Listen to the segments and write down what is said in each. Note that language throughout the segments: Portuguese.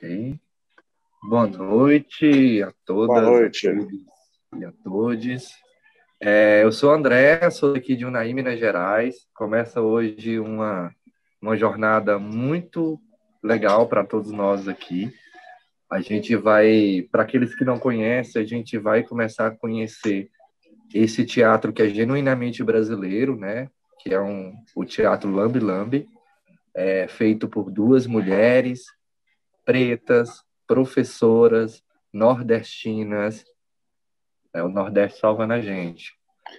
Ok. Boa noite a Boa todas, a noite. todos e a todos. Eu sou o André, sou aqui de Unai, Minas Gerais. Começa hoje uma jornada muito legal para todos nós aqui. A gente vai, para aqueles que não conhecem, a gente vai começar a conhecer esse teatro que é genuinamente brasileiro, né? Que é o Teatro Lambe Lambe, feito por duas mulheres pretas, professoras, nordestinas. O Nordeste salvando a gente,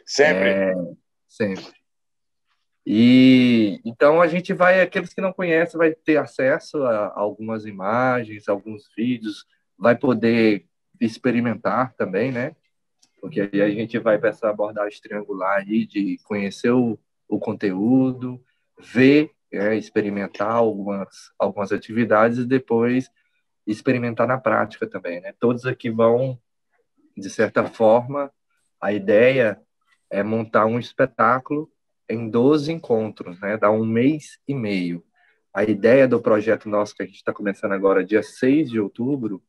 Sempre. sempre. E então a gente vai, aqueles que não conhecem, vai ter acesso a algumas imagens, alguns vídeos, vai poder experimentar também, né? Porque aí a gente vai para essa abordagem triangular aí de conhecer o conteúdo, ver, experimentar algumas atividades e depois experimentar na prática também, né? Todos aqui vão, de certa forma, a ideia é montar um espetáculo em 12 encontros, né? Dá um mês e meio. A ideia do projeto nosso, que a gente está começando agora, dia 6 de outubro,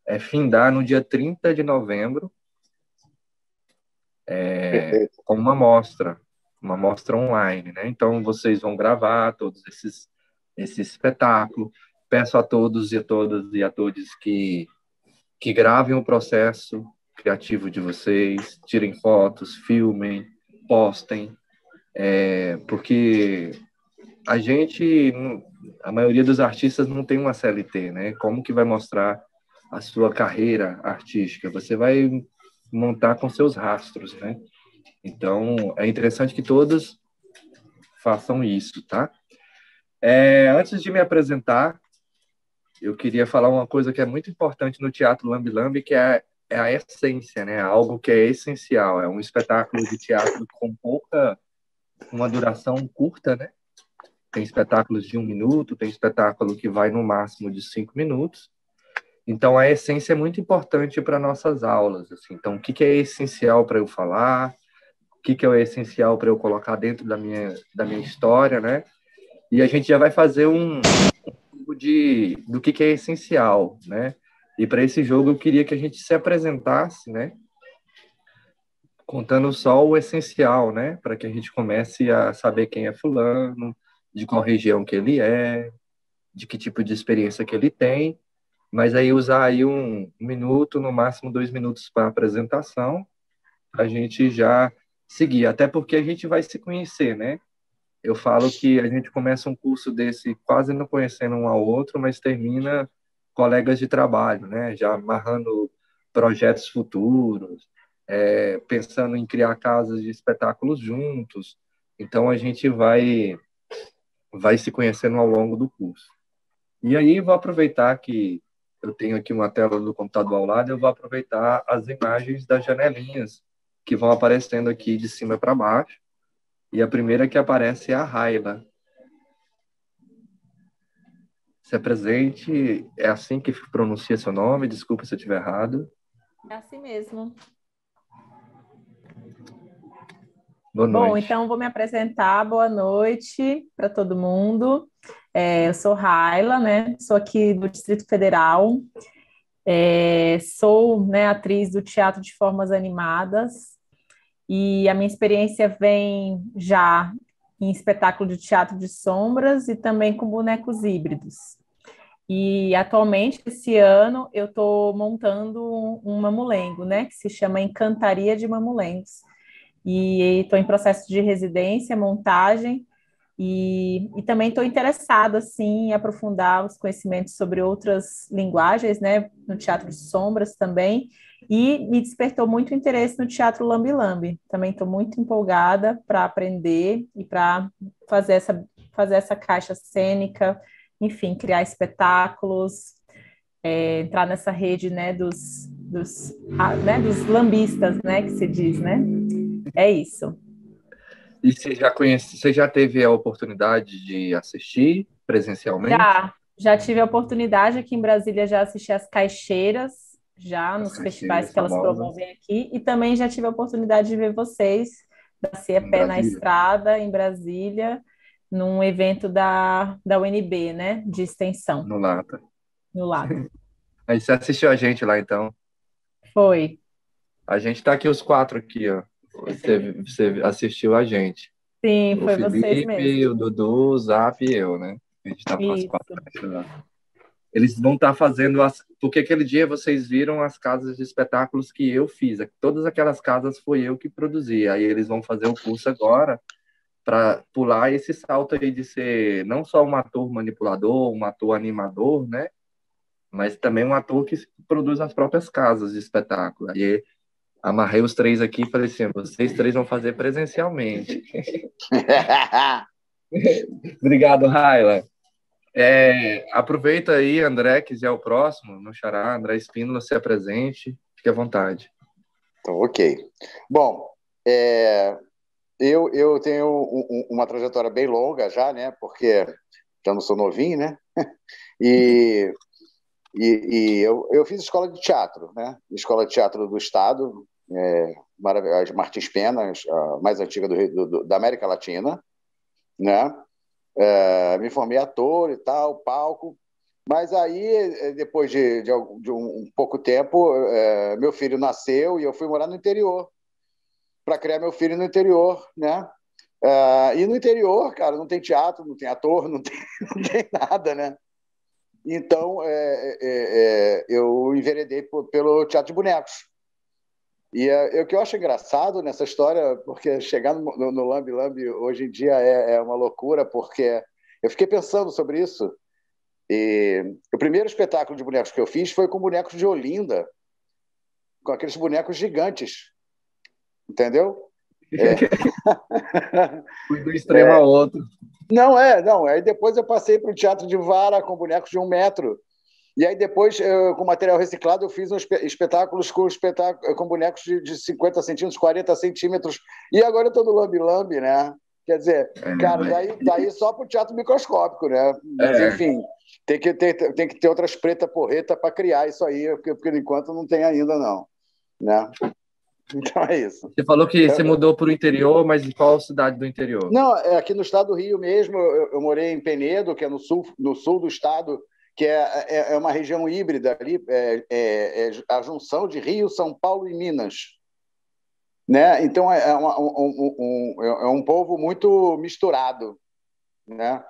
é findar no dia 30 de novembro, Perfeito. com uma mostra online, né? Então, vocês vão gravar todos esse espetáculo. Peço a todos e a todas e a todos que gravem o processo criativo de vocês, tirem fotos, filmem, postem, porque a maioria dos artistas não tem uma CLT, né? Como que vai mostrar a sua carreira artística? Você vai montar com seus rastros, né? Então, é interessante que todos façam isso, tá? Antes de me apresentar, eu queria falar uma coisa que é muito importante no Teatro Lambe Lambe, que é a essência, né? Algo que é essencial. É um espetáculo de teatro com uma duração curta, né? Tem espetáculos de 1 minuto, tem espetáculo que vai no máximo de 5 minutos. Então, a essência é muito importante para nossas aulas. Assim. Então, o que é essencial para eu falar? O que é essencial para eu colocar dentro da minha história, né? E a gente já vai fazer jogo do que é essencial, né? E para esse jogo eu queria que a gente se apresentasse, né? Contando só o essencial, né? Para que a gente comece a saber quem é fulano, de qual região que ele é, de que tipo de experiência que ele tem, mas aí usar aí 1 minuto, no máximo 2 minutos para apresentação, para a gente já seguir, até porque a gente vai se conhecer, né? Eu falo que a gente começa um curso desse quase não conhecendo um ao outro, mas termina colegas de trabalho, né? Já amarrando projetos futuros, pensando em criar casas de espetáculos juntos. Então a gente vai se conhecendo ao longo do curso. E aí vou aproveitar que eu tenho aqui uma tela do computador ao lado, eu vou aproveitar as imagens das janelinhas que vão aparecendo aqui de cima para baixo. E a primeira que aparece é a Raila. Se apresente, é assim que pronuncia seu nome, desculpa se eu estiver errado. É assim mesmo. Boa Bom, noite. então vou me apresentar. Boa noite para todo mundo. Eu sou Raila, né? Sou aqui do Distrito Federal. Sou, né, atriz do Teatro de Formas Animadas e a minha experiência vem já em espetáculo de teatro de sombras e também com bonecos híbridos. E atualmente, esse ano, eu estou montando um mamulengo, né? Que se chama Encantaria de Mamulengos. E estou em processo de residência, montagem, e também estou interessada assim, em aprofundar os conhecimentos sobre outras linguagens, né, no teatro de sombras também, e me despertou muito interesse no teatro Lambe Lambe. Também estou muito empolgada para aprender e para fazer essa caixa cênica, enfim, criar espetáculos, entrar nessa rede, né, dos lambistas, né, que se diz, né? É isso. E você já teve a oportunidade de assistir presencialmente? Já tive a oportunidade aqui em Brasília, já assisti as caixeiras, já As nos festivais caixeiras que elas famosas promovem aqui, e também já tive a oportunidade de ver vocês da Cia em Pé na Brasília? Estrada, em Brasília, num evento da UNB, né, de extensão. No Lata. no lado. Aí você assistiu a gente lá, então. Foi. A gente tá aqui, os quatro aqui, ó. Você assistiu a gente. Sim, O foi vocês Felipe, mesmo. o Dudu, o Zap e eu, né? A gente tava com as quatro Isso. lá. Eles vão estar fazendo as. Porque aquele dia vocês viram as casas de espetáculos que eu fiz. Todas aquelas casas foi eu que produzi. Aí eles vão fazer o curso agora para pular esse salto aí de ser não só um ator manipulador, um ator animador, né? Mas também um ator que produz as próprias casas de espetáculo. Aí amarrei os três aqui e falei assim: vocês três vão fazer presencialmente. Obrigado, Raila. Aproveita aí, André, que já é o próximo, no Xará, André Espínola, se apresente, fique à vontade. Então, ok. Bom, é, eu tenho uma trajetória bem longa já, né? Porque já não sou novinho, né? E, eu fiz escola de teatro, né? Escola de Teatro do Estado, Martins Pena, a mais antiga da América Latina, né? Me formei ator e tal, palco. Mas aí, depois de um pouco tempo, meu filho nasceu e eu fui morar no interior para criar meu filho no interior, né? E no interior, cara, não tem teatro, não tem ator, não tem, não tem nada, né? Então, eu enveredei pelo teatro de bonecos. E o que eu acho engraçado nessa história, porque chegar no Lambe Lambe hoje em dia é uma loucura, porque eu fiquei pensando sobre isso. E o primeiro espetáculo de bonecos que eu fiz foi com bonecos de Olinda, com aqueles bonecos gigantes, entendeu? É. Fui do extremo ao outro. Não. Aí depois eu passei para o teatro de vara com bonecos de 1 metro. E aí depois, com material reciclado, eu fiz uns espetáculos com bonecos de 50 centímetros, 40 centímetros. E agora eu estou no Lambi Lambi, né? Quer dizer, cara, daí só para o teatro microscópico, né? Mas, enfim, tem que ter outras preta porreta para criar isso aí, porque por enquanto não tem ainda, não. Né? Então é isso. Você falou que você mudou para o interior, mas de qual cidade do interior? Não, é aqui no estado do Rio mesmo. Eu morei em Penedo, que é no sul do estado, que é uma região híbrida ali, é a junção de Rio, São Paulo e Minas. Né? Então é um povo muito misturado. Né?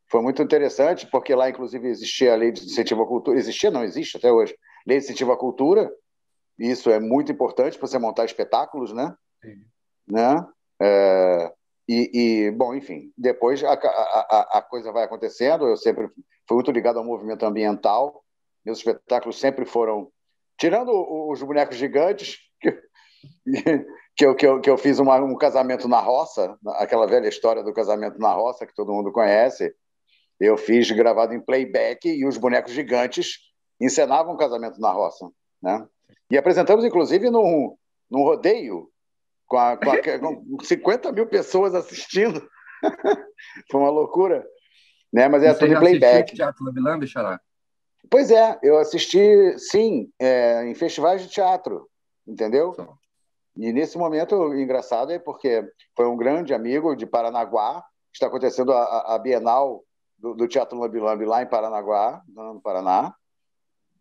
Foi muito interessante, porque lá, inclusive, existia a lei de incentivo à cultura. Existia, não existe até hoje. Lei de incentivo à cultura. Isso é muito importante para você montar espetáculos, né? Sim. Né? Bom, enfim, depois a coisa vai acontecendo. Eu sempre fui muito ligado ao movimento ambiental. Meus espetáculos sempre foram, tirando os bonecos gigantes, que eu fiz um casamento na roça, aquela velha história do casamento na roça que todo mundo conhece. Eu fiz gravado em playback e os bonecos gigantes encenavam o casamento na roça, né? E apresentamos, inclusive, num rodeio com 50 mil pessoas assistindo. Foi uma loucura. Né? Mas Você tudo em já assistiu o playback. Teatro Lambi Lambi, Xará? Pois é, eu assisti, sim, em festivais de teatro, entendeu? Só. E nesse momento, engraçado é porque foi um grande amigo de Paranaguá, está acontecendo a Bienal do Teatro Lambi Lambi lá em Paranaguá, no Paraná,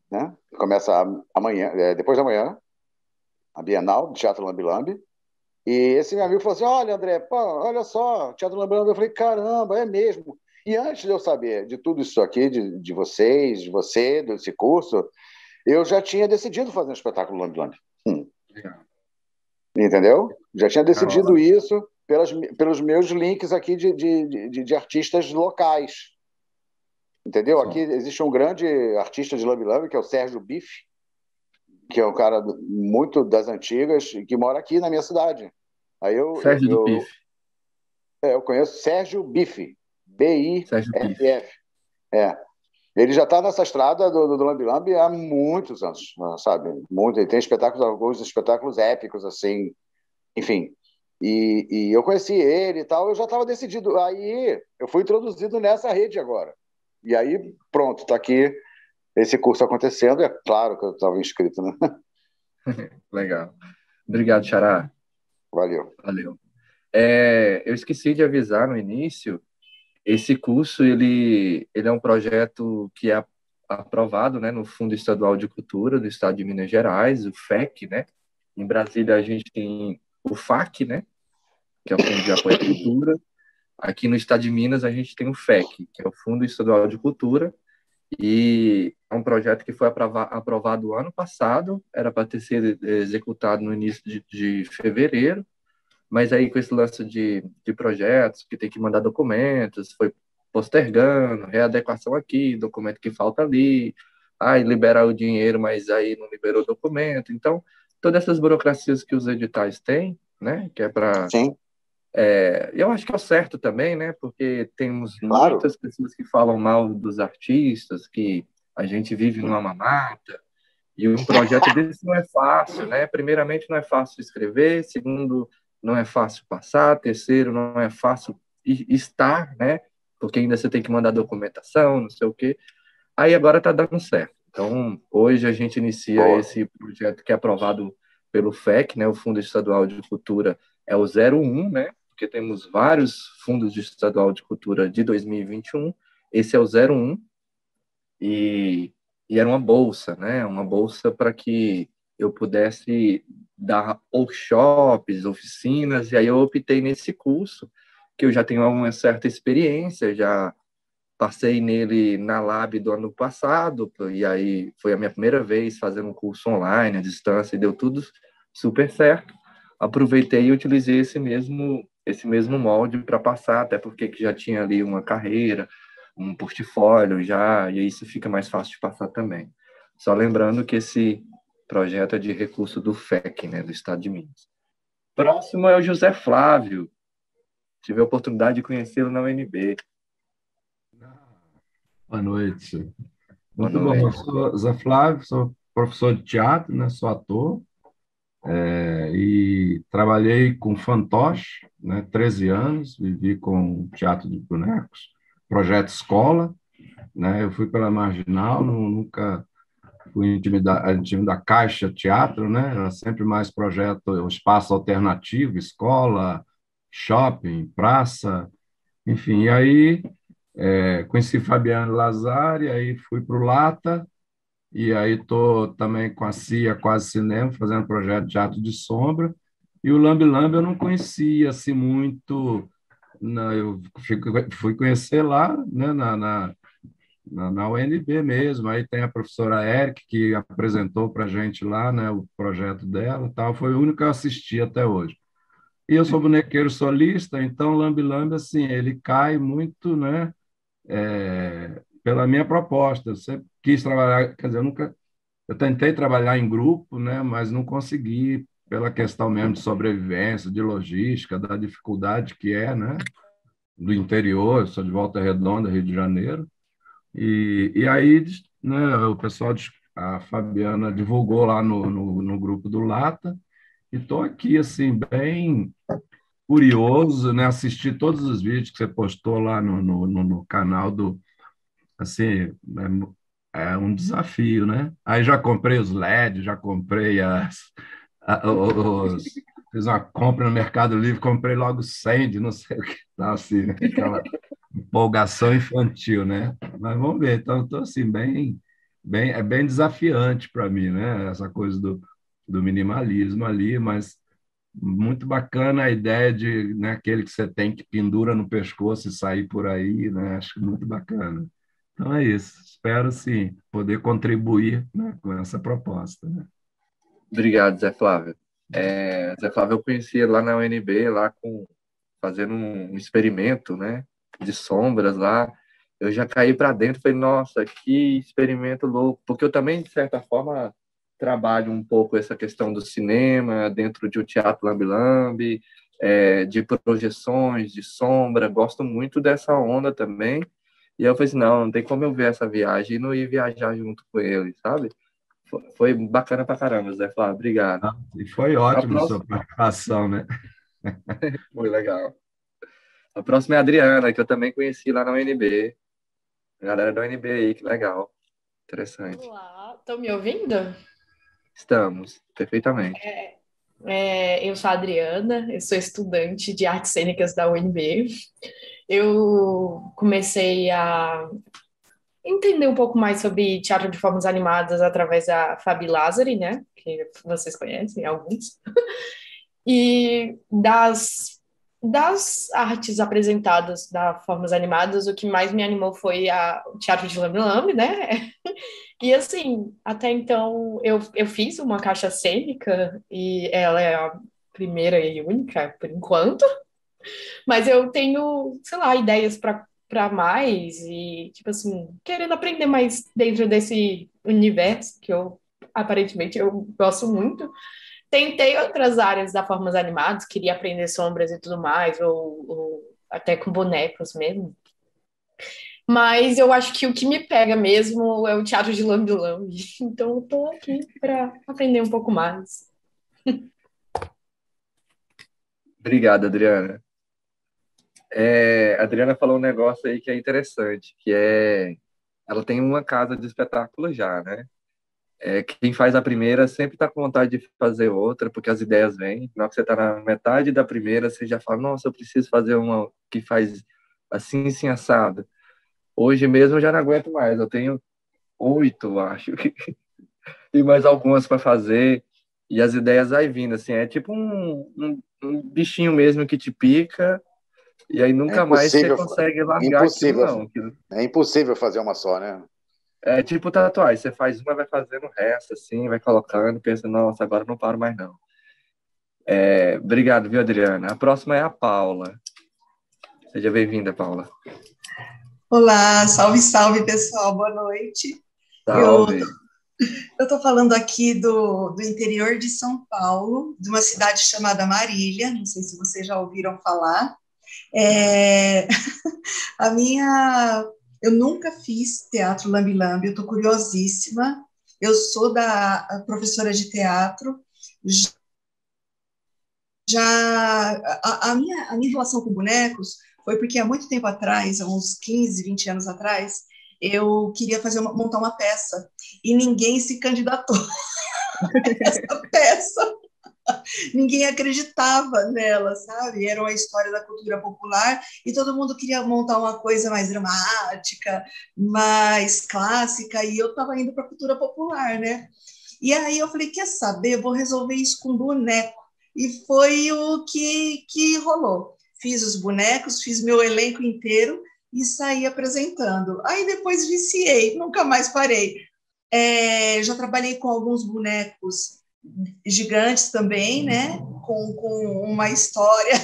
né? Começa amanhã, depois da manhã, a Bienal do Teatro Lambi Lambi. E esse meu amigo falou assim: olha, André, pô, olha só, Teatro Lambi Lambi. Eu falei: caramba, é mesmo. E antes de eu saber de tudo isso aqui, de vocês, de você, desse curso, eu já tinha decidido fazer um espetáculo Lambi Lambi. Entendeu? Já tinha decidido isso pelos meus links aqui de artistas locais. Entendeu? Aqui existe um grande artista de Lambi Lambi, que é o Sérgio Bife, que é um cara muito das antigas e que mora aqui na minha cidade. Aí Sérgio do Pife. eu conheço Sérgio Bife, Sérgio Pife. B-I-F-F. Ele já está nessa estrada do Lambi Lambi há muitos anos, sabe? Muito. Ele tem alguns espetáculos épicos, assim, enfim. E eu conheci ele e tal, eu já estava decidido. Aí eu fui introduzido nessa rede agora. E aí, pronto, está aqui esse curso acontecendo. É claro que eu estava inscrito, né? Legal. Obrigado, Xará. Valeu. Eu esqueci de avisar no início, esse curso ele é um projeto que aprovado, né, no Fundo Estadual de Cultura do Estado de Minas Gerais, o FEC, né? Em Brasília a gente tem o FAC, né, que é o Fundo de Apoio à Cultura. Aqui no Estado de Minas a gente tem o FEC, que é o Fundo Estadual de Cultura, e é um projeto que foi aprovado ano passado, era para ter sido executado no início de fevereiro, mas aí com esse lance de projetos, que tem que mandar documentos, foi postergando, readequação aqui, documento que falta ali, aí liberar o dinheiro, mas aí não liberou o documento. Então, todas essas burocracias que os editais têm, né, que é para... Sim, eu acho que é o certo também, né, porque temos claro. muitas pessoas que falam mal dos artistas, que a gente vive numa mamata, e um projeto desse não é fácil, né? Primeiramente, não é fácil escrever. Segundo, não é fácil passar. Terceiro, não é fácil estar, né? Porque ainda você tem que mandar documentação, não sei o quê. Aí agora está dando certo. Então, hoje a gente inicia Boa. esse projeto que é aprovado pelo FEC, né? O Fundo Estadual de Cultura é o 01, né? Porque temos vários fundos de estadual de cultura de 2021. Esse é o 01 e, e era uma bolsa, né? Uma bolsa para que eu pudesse dar workshops, oficinas, e aí eu optei nesse curso, que eu já tenho uma certa experiência, já passei nele na Lab do ano passado, e aí foi a minha primeira vez fazendo um curso online, à distância, e deu tudo super certo. Aproveitei e utilizei esse mesmo molde para passar, até porque já tinha ali uma carreira, um portfólio já, e isso fica mais fácil de passar também. Só lembrando que esse projeto é de recurso do FEC, né, do Estado de Minas. Próximo é o José Flávio. Tive a oportunidade de conhecê-lo na UNB. Boa noite. Boa Muito bom. Eu noite. sou Zé Flávio, sou professor de teatro, né? Sou ator, e trabalhei com fantoche, né? 13 anos, vivi com teatro de bonecos, projeto escola, né? Eu fui pela Marginal, nunca fui em time da Caixa Teatro, né? Era sempre mais projeto, espaço alternativo, escola, shopping, praça, enfim. E aí conheci Fabiano Lazari, aí fui para o Lata, e aí estou também com a CIA Quase Cinema, fazendo projeto de Teatro de Sombra, e o Lambe Lambe eu não conhecia assim muito, eu fui conhecer lá, né, na UNB mesmo, aí tem a professora Eric, que apresentou para a gente lá, né, o projeto dela, e tal, foi o único que eu assisti até hoje. E eu sou bonequeiro solista, então Lambe Lambe, assim, ele cai muito, né, pela minha proposta. Eu sempre quis trabalhar, quer dizer, eu tentei trabalhar em grupo, né, mas não consegui pela questão mesmo de sobrevivência, de logística, da dificuldade que é, né, do interior. Eu sou de Volta Redonda, Rio de Janeiro, e aí, né, a Fabiana divulgou lá no grupo do Lata, e estou aqui assim bem curioso, né, assisti todos os vídeos que você postou lá no canal do, assim, é um desafio, né? Aí já comprei os LEDs, já comprei fiz uma compra no Mercado Livre, comprei logo 100 de não sei o que, tá, assim, né? Aquela empolgação infantil, né? Mas vamos ver, então estou assim, é bem desafiante para mim, né? Essa coisa do minimalismo ali, mas muito bacana a ideia de, né, aquele que você tem que pendura no pescoço e sair por aí, né? Acho muito bacana. Então é isso. Espero, sim, poder contribuir, né, com essa proposta, né? Obrigado, Zé Flávio. Zé Flávio, eu conhecia lá na UNB, fazendo um experimento, né, de sombras lá. Eu já caí para dentro, falei, nossa, que experimento louco, porque eu também, de certa forma, trabalho um pouco essa questão do cinema, dentro de um teatro lambe-lambe, de projeções, de sombra, gosto muito dessa onda também. E eu falei assim, não tem como eu ver essa viagem e não ir viajar junto com ele, sabe? Foi bacana pra caramba, Zé Flávio, obrigado. E foi A ótimo a sua próxima participação, né? foi legal. A próxima é a Adriana, que eu também conheci lá na UNB. A galera da UNB aí, que legal. Interessante. Olá, estão me ouvindo? Estamos, perfeitamente. Eu sou a Adriana, eu sou estudante de artes cênicas da UNB. Eu comecei a entender um pouco mais sobre teatro de formas animadas através da Fabi Lazari, né? Que vocês conhecem, alguns. E das artes apresentadas da formas animadas, o que mais me animou foi o teatro de Lambe Lambe, né? E assim, até então eu fiz uma caixa cênica e ela é a primeira e única por enquanto, mas eu tenho, sei lá, ideias para mais e tipo assim, querendo aprender mais dentro desse universo que eu aparentemente eu gosto muito. Tentei outras áreas da formas animadas, queria aprender sombras e tudo mais, ou até com bonecos mesmo. Mas eu acho que o que me pega mesmo é o teatro de Lambe Lambe. Então eu tô aqui para aprender um pouco mais. Obrigado, Adriana. A Adriana falou um negócio aí que é interessante, que é ela tem uma casa de espetáculo já, né? Quem faz a primeira sempre está com vontade de fazer outra, porque as ideias vêm. Na hora que você está na metade da primeira, você já fala, nossa, eu preciso fazer uma que faz assim, assim, assado. Hoje mesmo eu já não aguento mais, eu tenho 8, acho, e mais algumas para fazer, e as ideias vai vindo, assim, é tipo um bichinho mesmo que te pica, e aí É nunca mais você impossível, consegue largar aquilo, impossível, não. é impossível fazer uma só, né? É tipo tatuagem, você faz uma, vai fazendo o resto, assim, vai colocando, pensa, nossa, agora eu não paro mais, não. Obrigado, viu, Adriana? A próxima é a Paula. Seja bem-vinda, Paula. Olá, salve, salve, pessoal, boa noite. Eu Salve. estou falando aqui do interior de São Paulo, de uma cidade chamada Marília, não sei se vocês já ouviram falar. É, a minha, eu nunca fiz teatro lambe-lambe, eu estou curiosíssima. Eu sou a professora de teatro. Já a minha relação com bonecos foi porque há muito tempo atrás, há uns 15, 20 anos atrás, eu queria montar uma peça e ninguém se candidatou a essa peça. Ninguém acreditava nela, sabe? Era uma história da cultura popular e todo mundo queria montar uma coisa mais dramática, mais clássica, e eu estava indo para a cultura popular, né? E aí eu falei, quer saber, eu vou resolver isso com boneco. E foi o que rolou. Fiz os bonecos, fiz meu elenco inteiro e saí apresentando. Aí depois viciei, nunca mais parei. Já trabalhei com alguns bonecos gigantes também, né? Com uma história.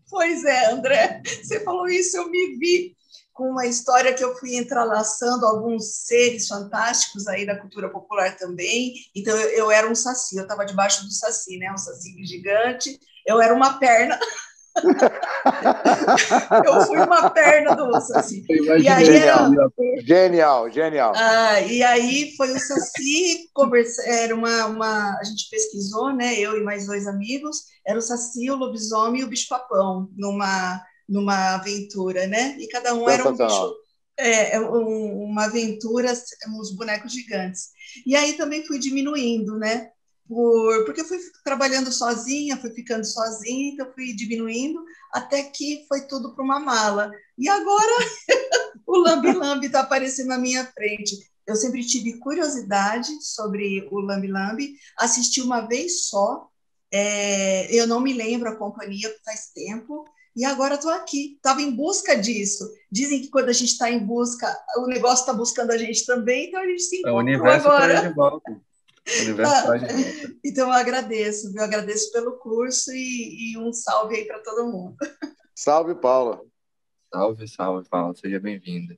Pois é, André, você falou isso, eu me vi com uma história que eu fui entrelaçando alguns seres fantásticos aí da cultura popular também. Então, eu era um saci, eu estava debaixo do saci, né? Um saci gigante, eu era uma perna. Eu fui uma perna do saci. E aí Genial, genial, genial. E aí foi o Saci, era a gente pesquisou, né, eu e mais 2 amigos, era o Saci, o lobisomem e o bicho-papão, numa aventura, né, e cada um era um bicho, Sensacional. uma aventura, uns bonecos gigantes. E aí também fui diminuindo, né, porque eu fui trabalhando sozinha, fui ficando sozinha, então fui diminuindo, até que foi tudo para uma mala. E agora o lambe-lambe está aparecendo na minha frente. Eu sempre tive curiosidade sobre o lambe-lambe, assisti uma vez só, eu não me lembro a companhia, faz tempo, e agora estou aqui, estava em busca disso. Dizem que quando a gente está em busca, o negócio está buscando a gente também, então a gente se O encontrou universo traz de agora. volta. O universo traz de volta. Então eu agradeço, viu? Agradeço pelo curso e um salve aí para todo mundo. Salve, Paula. Salve, salve, Paula. Seja bem-vinda.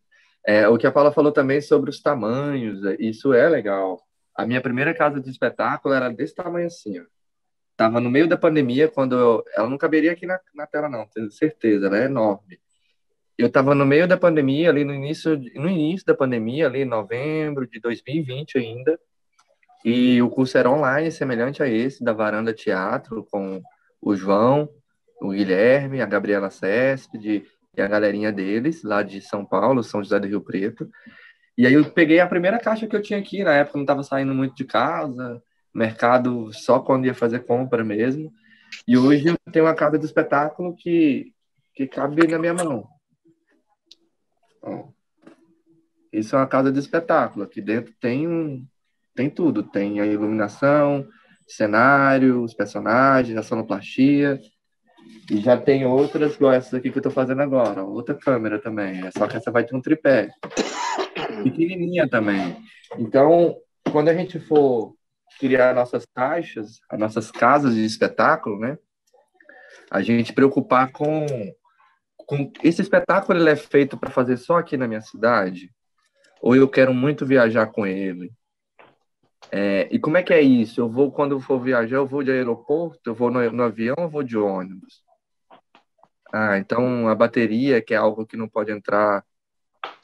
O que a Paula falou também sobre os tamanhos, isso é legal. A minha primeira casa de espetáculo era desse tamanho assim, ó. Tava no meio da pandemia, ela não caberia aqui na tela, não, tenho certeza, ela é enorme. Eu estava no meio da pandemia, ali no início da pandemia, ali em novembro de 2020 ainda, e o curso era online, semelhante a esse, da Varanda Teatro, com o João, o Guilherme, a Gabriela Céspede e a galerinha deles, lá de São Paulo, São José do Rio Preto. E aí eu peguei a primeira caixa que eu tinha aqui, na época eu não estava saindo muito de casa, mercado só quando ia fazer compra mesmo. E hoje eu tenho uma casa de espetáculo que cabe na minha mão. Ó. Isso é uma casa de espetáculo. Aqui dentro tem tudo. Tem a iluminação, cenário, os personagens, a sonoplastia. E já tem outras, igual essas aqui que eu estou fazendo agora. Outra câmera também. Só que essa vai ter um tripé. Pequenininha também. Então, quando a gente for criar nossas caixas, as nossas casas de espetáculo, né? A gente preocupar com esse espetáculo, ele é feito para fazer só aqui na minha cidade? Ou eu quero muito viajar com ele? E como é que é isso? Quando eu for viajar, eu vou de aeroporto, eu vou no avião, eu vou de ônibus? Então a bateria, que é algo que não pode entrar,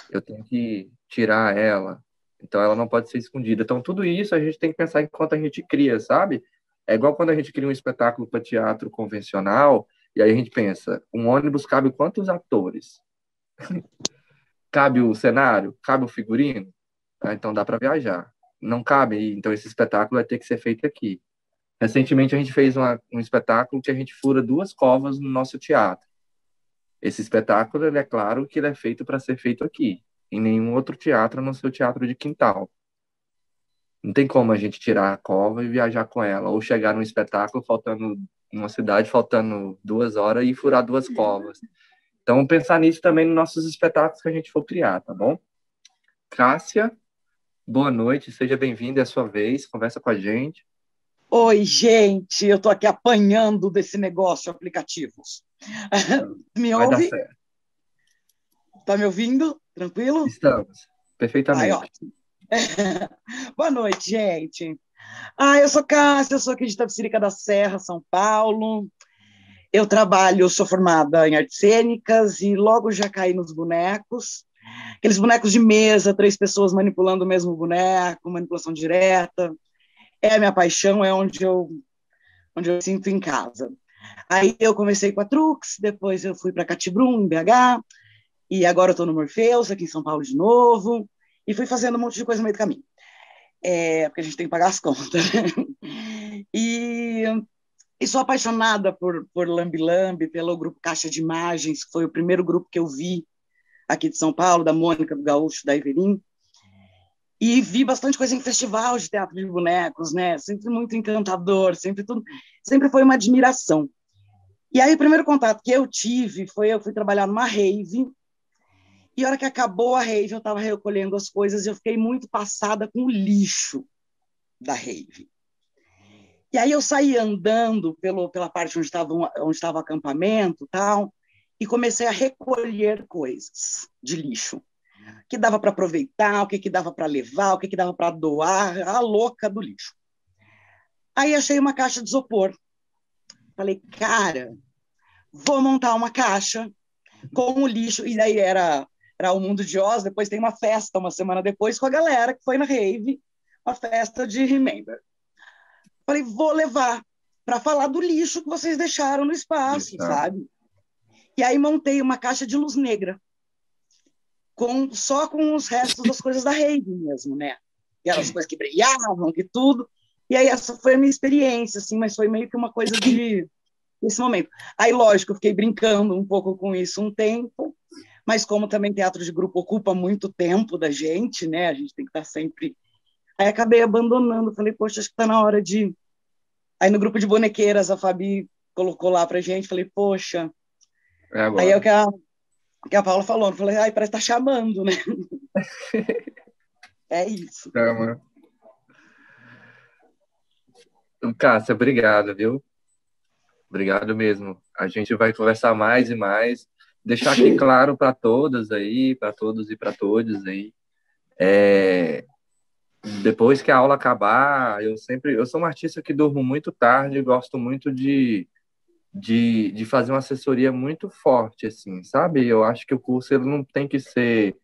eu tenho que tirar ela. Então ela não pode ser escondida. Então tudo isso a gente tem que pensar enquanto a gente cria, sabe? É igual quando a gente cria um espetáculo para teatro convencional, e aí a gente pensa, um ônibus cabe quantos atores? Cabe o cenário? Cabe o figurino? Então dá para viajar. Não cabe, então esse espetáculo vai ter que ser feito aqui. Recentemente a gente fez um espetáculo que a gente fura 2 covas no nosso teatro. Esse espetáculo, ele é claro que ele é feito para ser feito aqui, em nenhum outro teatro, a não ser o teatro de quintal. Não tem como a gente tirar a cova e viajar com ela, ou chegar num espetáculo numa cidade faltando 2 horas e furar 2 covas. Então, pensar nisso também nos nossos espetáculos que a gente for criar, tá bom? Cássia, boa noite, seja bem-vinda, é a sua vez, conversa com a gente. Oi, gente, eu estou aqui apanhando desse negócio, aplicativos. Me Vai dar ouve? certo. Tá me ouvindo? Tranquilo? Estamos, perfeitamente. Ótimo. Boa noite, gente. Eu sou Cássia, eu sou aqui de Itapecerica da Serra, São Paulo. Eu sou formada em artes cênicas e logo já caí nos bonecos. Aqueles bonecos de mesa, 3 pessoas manipulando o mesmo boneco, manipulação direta. É a minha paixão, é onde eu sinto em casa. Aí eu comecei com a Trux, depois eu fui para Catibrum, em BH, e agora eu estou no Morpheus, aqui em São Paulo de novo, e fui fazendo um monte de coisa no meio do caminho. Porque a gente tem que pagar as contas. E sou apaixonada por Lambi Lambi, pelo grupo Caixa de Imagens, que foi o primeiro grupo que eu vi aqui de São Paulo, da Mônica, do Gaúcho, da Evelyn. E vi bastante coisa em festival de teatro de bonecos, né? Sempre muito encantador, sempre foi uma admiração. E aí o primeiro contato que eu tive eu fui trabalhar numa rave, e a hora que acabou a rave, eu estava recolhendo as coisas e eu fiquei muito passada com o lixo da rave. E aí eu saí andando pela parte onde estava o acampamento e tal, e comecei a recolher coisas de lixo. O que dava para aproveitar, o que dava para levar, o que dava para doar, a louca do lixo. Aí achei uma caixa de isopor. Falei, cara, vou montar uma caixa com o lixo. E daí era o Mundo de Oz, depois tem uma festa, uma semana depois, com a galera que foi na rave, uma festa de Remember. Falei, vou levar para falar do lixo que vocês deixaram no espaço, sabe? E aí montei uma caixa de luz negra, só com os restos das coisas da rave mesmo, né? Aquelas coisas que brilhavam, que tudo. E aí essa foi a minha experiência, assim, mas foi meio que uma coisa desse momento. Aí, lógico, eu fiquei brincando um pouco com isso um tempo, mas como também teatro de grupo ocupa muito tempo da gente, né? A gente tem que estar sempre... Aí acabei abandonando, falei, poxa, acho que está na hora de... Aí no grupo de bonequeiras, a Fabi colocou lá pra gente, falei, poxa... Aí é o que a Paula falou, eu falei, parece que tá chamando, né? É isso. Chama. Cássia, obrigado, viu? Obrigado mesmo. A gente vai conversar mais e mais. Deixar aqui claro para todas aí, para todos e para todas aí. Depois que a aula acabar, eu sou um artista que durmo muito tarde e gosto muito de fazer uma assessoria muito forte, assim, sabe? Eu acho que o curso ele não tem que ser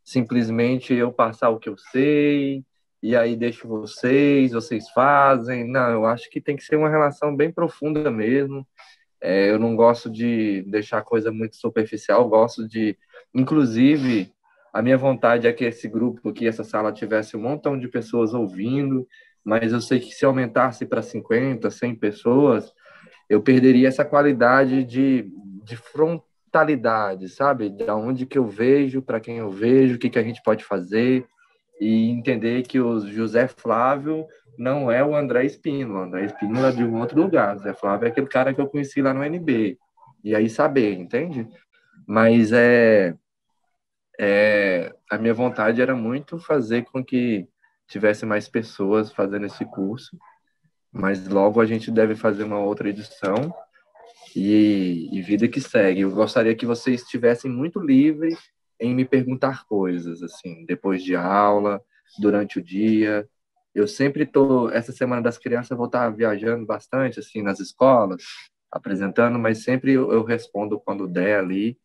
simplesmente eu passar o que eu sei e aí deixo vocês fazem. Não, eu acho que tem que ser uma relação bem profunda mesmo. Eu não gosto de deixar coisa muito superficial, eu gosto de... Inclusive, a minha vontade é que esse grupo aqui, essa sala, tivesse um montão de pessoas ouvindo, mas eu sei que se aumentasse para 50, 100 pessoas, eu perderia essa qualidade de mentalidade, sabe? Da onde que eu vejo, para quem eu vejo, o que que a gente pode fazer, e entender que o José Flávio não é o André Espínola. O André Espínola é de um outro lugar. O José Flávio é aquele cara que eu conheci lá no NB. E aí saber, entende? Mas a minha vontade era muito fazer com que tivesse mais pessoas fazendo esse curso, mas logo a gente deve fazer uma outra edição e vida que segue. Eu gostaria que vocês estivessem muito livres em me perguntar coisas, assim, depois de aula, durante o dia. Eu sempre essa Semana das Crianças eu vou estar viajando bastante, assim, nas escolas, apresentando, mas sempre eu respondo quando der ali.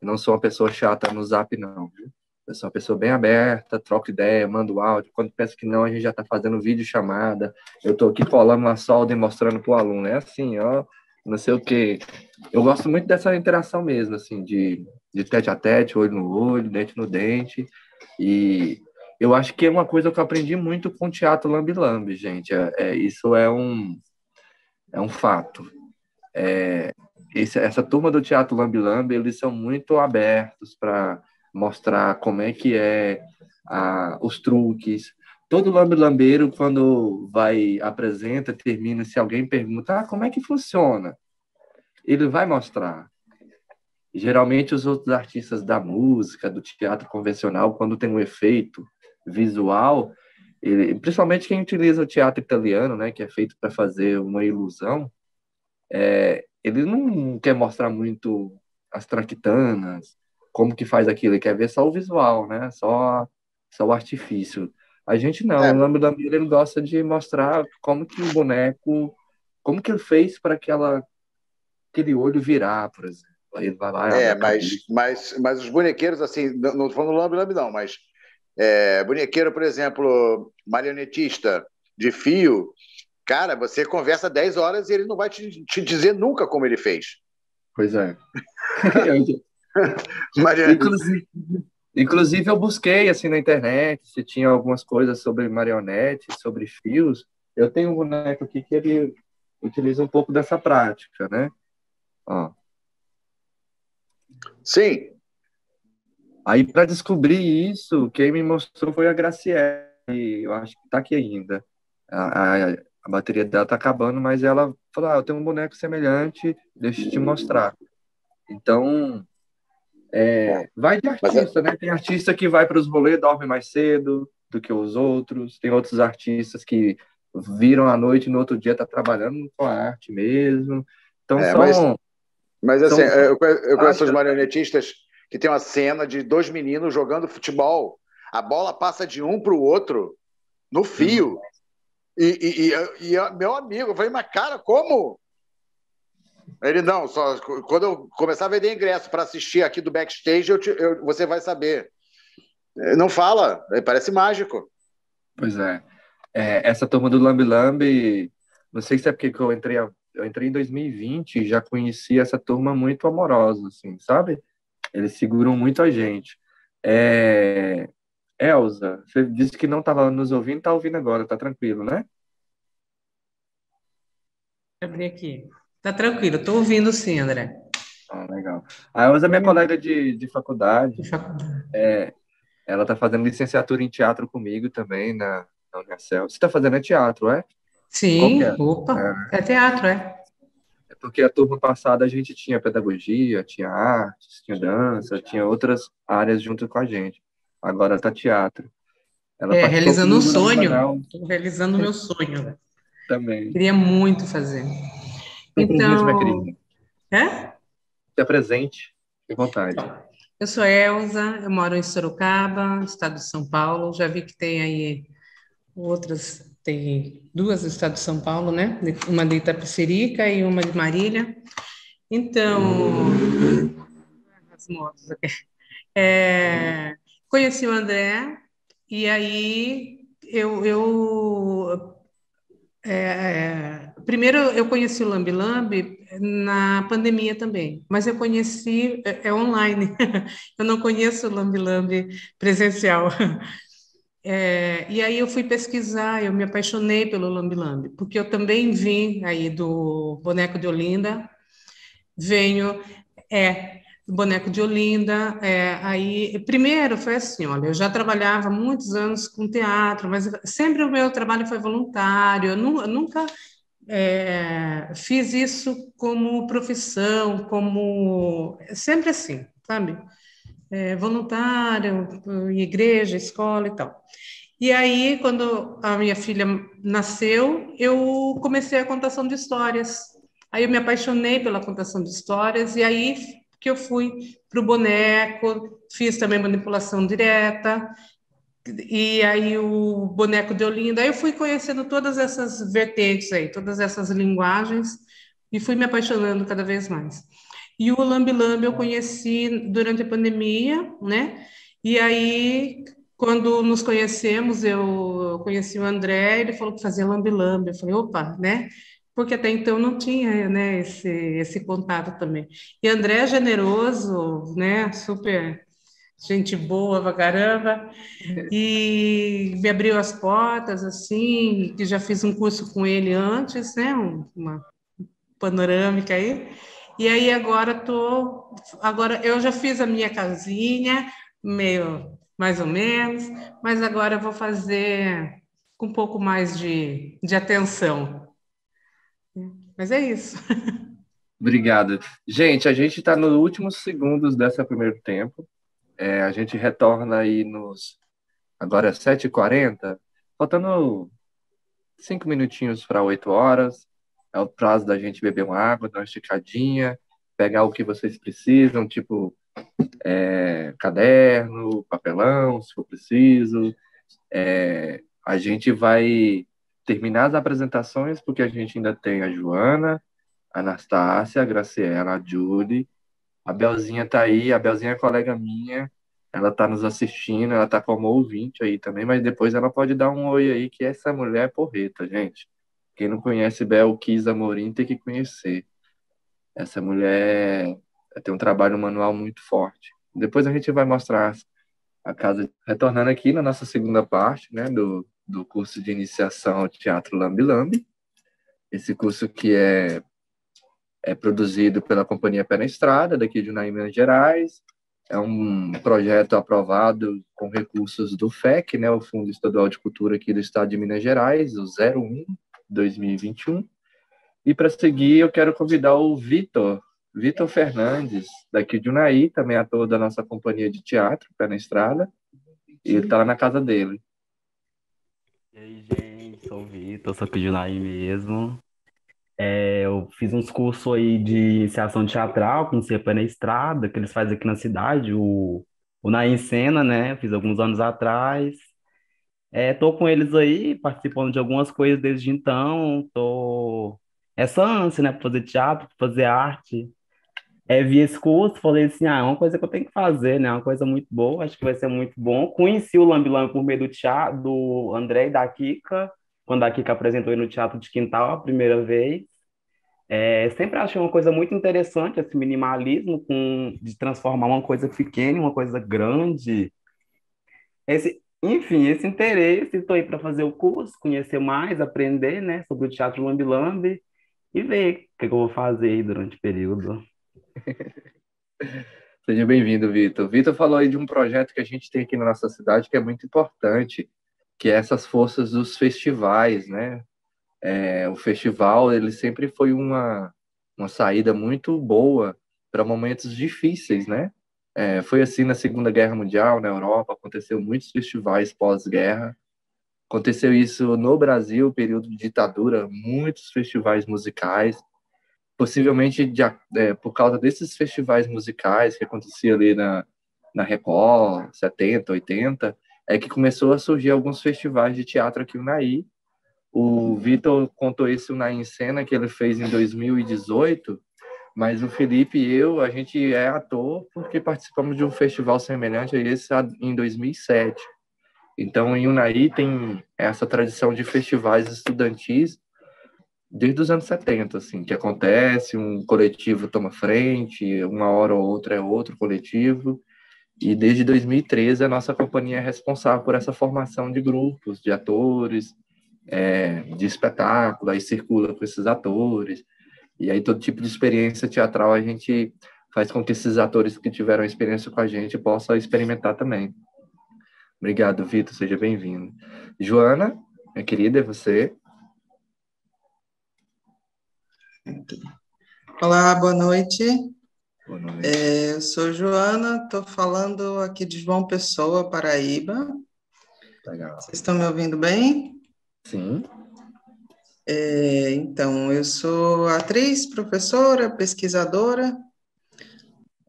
Eu não sou uma pessoa chata no Zap, não, viu? Eu sou uma pessoa bem aberta, troco ideia, mando áudio. Quando penso que não, a gente já está fazendo vídeo chamada. Eu estou aqui colando uma solda e mostrando para o aluno. É assim, ó, não sei o quê. Eu gosto muito dessa interação mesmo, assim, de tete a tete, olho no olho, dente no dente. E eu acho que é uma coisa que eu aprendi muito com o Teatro Lambe Lambe, gente. Isso é um fato. Essa turma do Teatro Lambe Lambe, eles são muito abertos para mostrar como é que os truques. Todo lambe-lambeiro, quando apresenta, termina, se alguém pergunta, como é que funciona? Ele vai mostrar. Geralmente, os outros artistas da música, do teatro convencional, quando tem um efeito visual, principalmente quem utiliza o teatro italiano, né, que é feito para fazer uma ilusão, ele não quer mostrar muito as traquitanas, como que faz aquilo, ele quer ver só o visual, né? Só o artifício. A gente não, o lambe-lambeiro ele gosta de mostrar como que o boneco, como que ele fez para aquele olho virar, por exemplo. Aí ele vai lá e abre a cabeça. Mas os bonequeiros, assim, não estou falando do lambe-lambe, não, mas bonequeiro, por exemplo, marionetista de fio, cara, você conversa 10 horas e ele não vai te dizer nunca como ele fez. Pois é. Inclusive, eu busquei assim na internet se tinha algumas coisas sobre marionete, sobre fios. Eu tenho um boneco aqui que ele utiliza um pouco dessa prática, né? Ó. Sim. Aí, para descobrir isso, quem me mostrou foi a Graciele. Eu acho que está aqui ainda. A bateria dela está acabando, mas ela falou: eu tenho um boneco semelhante, deixa eu te mostrar. Então, vai de artista, né? Tem artista que vai para os rolês, dorme mais cedo do que os outros. Tem outros artistas que viram à noite e no outro dia tá trabalhando com a arte mesmo. Então, mas assim, eu conheço os marionetistas que tem uma cena de 2 meninos jogando futebol. A bola passa de um para o outro no fio. E meu amigo, eu falei, mas cara, como? Ele, não, só quando eu começar a vender ingresso para assistir aqui do backstage, você vai saber. Não fala, parece mágico. Pois é. Essa turma do Lambe Lambe, não sei se é porque eu entrei em 2020 e já conheci essa turma muito amorosa, assim, sabe? Eles seguram muito a gente. Elza, você disse que não estava nos ouvindo, está ouvindo agora, tá tranquilo, né? Deixa eu abrir aqui. Tá tranquilo, estou ouvindo sim, André. Legal. A Elza é minha colega de faculdade. Ela está fazendo licenciatura em teatro comigo também na Unicel. Você está fazendo teatro, é? Sim, opa, é teatro, É porque a turma passada a gente tinha pedagogia, tinha artes, tinha dança, tinha outras áreas junto com a gente. Agora está teatro. Ela realizando um sonho. Estou realizando o meu sonho. Né? Também. Queria muito fazer. Então, minha querida. Se apresente, fique à vontade. Eu sou Elza, eu moro em Sorocaba, estado de São Paulo. Já vi que tem aí tem 2 do estado de São Paulo, né? Uma de Itapecerica e uma de Marília. Então, as motos aqui. Conheci o André e aí primeiro eu conheci o Lambe Lambe na pandemia também, mas eu conheci online. Eu não conheço o Lambe Lambe presencial. E aí eu fui pesquisar, eu me apaixonei pelo Lambe Lambe, porque eu também vim aí do Boneco de Olinda, venho Boneco de Olinda. Aí, primeiro foi assim, olha, eu já trabalhava há muitos anos com teatro, mas sempre o meu trabalho foi voluntário, eu nunca fiz isso como profissão, como sempre assim, sabe? Voluntário, em igreja, escola e tal. E aí, quando a minha filha nasceu, eu comecei a contação de histórias. Aí eu me apaixonei pela contação de histórias, e aí que eu fui para o boneco, fiz também manipulação direta, e aí o boneco de Olinda. Aí eu fui conhecendo todas essas vertentes aí, todas essas linguagens, e fui me apaixonando cada vez mais. E o Lambi Lambi eu conheci durante a pandemia, né? E aí, quando nos conhecemos, eu conheci o André, ele falou que fazia Lambi Lambi. Eu falei, opa, né? Porque até então não tinha, né, esse contato também. E André é generoso, né? Super gente boa pra caramba, e me abriu as portas, assim, que já fiz um curso com ele antes, né? Uma panorâmica aí. E aí agora eu já fiz a minha casinha, meio mais ou menos, mas agora eu vou fazer com um pouco mais de atenção. Mas é isso. Obrigado. Gente, a gente está nos últimos segundos desse primeiro tempo. A gente retorna aí agora é 7h40, faltando 5 minutinhos para 8 horas. É o prazo da gente beber uma água, dar uma esticadinha, pegar o que vocês precisam, tipo caderno, papelão, se for preciso. A gente vai terminar as apresentações, porque a gente ainda tem a Joana, a Anastácia, a Graciela, a Julie, a Belzinha tá aí, a Belzinha é colega minha, ela tá nos assistindo, ela tá como ouvinte aí também, mas depois ela pode dar um oi aí, que essa mulher é porreta, gente. Quem não conhece Bel Kiss Amorim tem que conhecer. Essa mulher tem um trabalho manual muito forte. Depois a gente vai mostrar a casa, retornando aqui na nossa segunda parte, né, do curso de iniciação ao Teatro Lambi Lambi. Esse curso que é produzido pela Companhia Pé na Estrada, daqui de Unaí, Minas Gerais. É um projeto aprovado com recursos do FEC, né, o Fundo Estadual de Cultura aqui do Estado de Minas Gerais, o 01/2021. E para seguir, eu quero convidar o Vitor Fernandes, daqui de Unaí, também ator da nossa companhia de teatro, Pé na Estrada, e ele está lá na casa dele. E aí, gente, sou o Vitor, sou aqui de Unaí mesmo. Eu fiz uns cursos aí de iniciação teatral com o Pé na Estrada, que eles fazem aqui na cidade, o Naí em Cena, né? Fiz alguns anos atrás. Tô com eles aí, participando de algumas coisas desde então. Tô essa ânsia, né? Pra fazer teatro, pra fazer arte. Vi esse curso, falei assim, é uma coisa que eu tenho que fazer, né? É uma coisa muito boa, acho que vai ser muito bom. Conheci o Lambi Lambi por meio do teatro, do André e da Kika, quando a Kika apresentou aí no Teatro de Quintal a primeira vez. Sempre achei uma coisa muito interessante, esse minimalismo de transformar uma coisa pequena em uma coisa grande. Enfim, esse interesse, estou aí para fazer o curso, conhecer mais, aprender, né, sobre o Teatro Lambi Lambi e ver o que eu vou fazer aí durante o período. Seja bem-vindo, Vitor. Vitor falou aí de um projeto que a gente tem aqui na nossa cidade que é muito importante, que é essas forças dos festivais, né? O festival, ele sempre foi uma saída muito boa para momentos difíceis, né? Foi assim na Segunda Guerra Mundial, na Europa, aconteceu muitos festivais pós-guerra. Aconteceu isso no Brasil, período de ditadura, muitos festivais musicais. Possivelmente por causa desses festivais musicais que acontecia ali na Record, 70, 80, é que começou a surgir alguns festivais de teatro aqui no Unaí. O Vitor contou esse Unaí em Cena que ele fez em 2018, mas o Felipe e eu, a gente é ator porque participamos de um festival semelhante a esse em 2007. Então, em Unaí tem essa tradição de festivais estudantis desde os anos 70, assim, que acontece, um coletivo toma frente, uma hora ou outra é outro coletivo, e desde 2013 a nossa companhia é responsável por essa formação de grupos, de atores, de espetáculo, aí circula com esses atores, e aí todo tipo de experiência teatral a gente faz com que esses atores que tiveram experiência com a gente possam experimentar também. Obrigado, Vitor, seja bem-vindo. Joana, minha querida, é você? Olá, boa noite. Boa noite. Eu sou Joana, estou falando aqui de João Pessoa, Paraíba. Legal. Vocês estão me ouvindo bem? Sim. Então, eu sou atriz, professora, pesquisadora.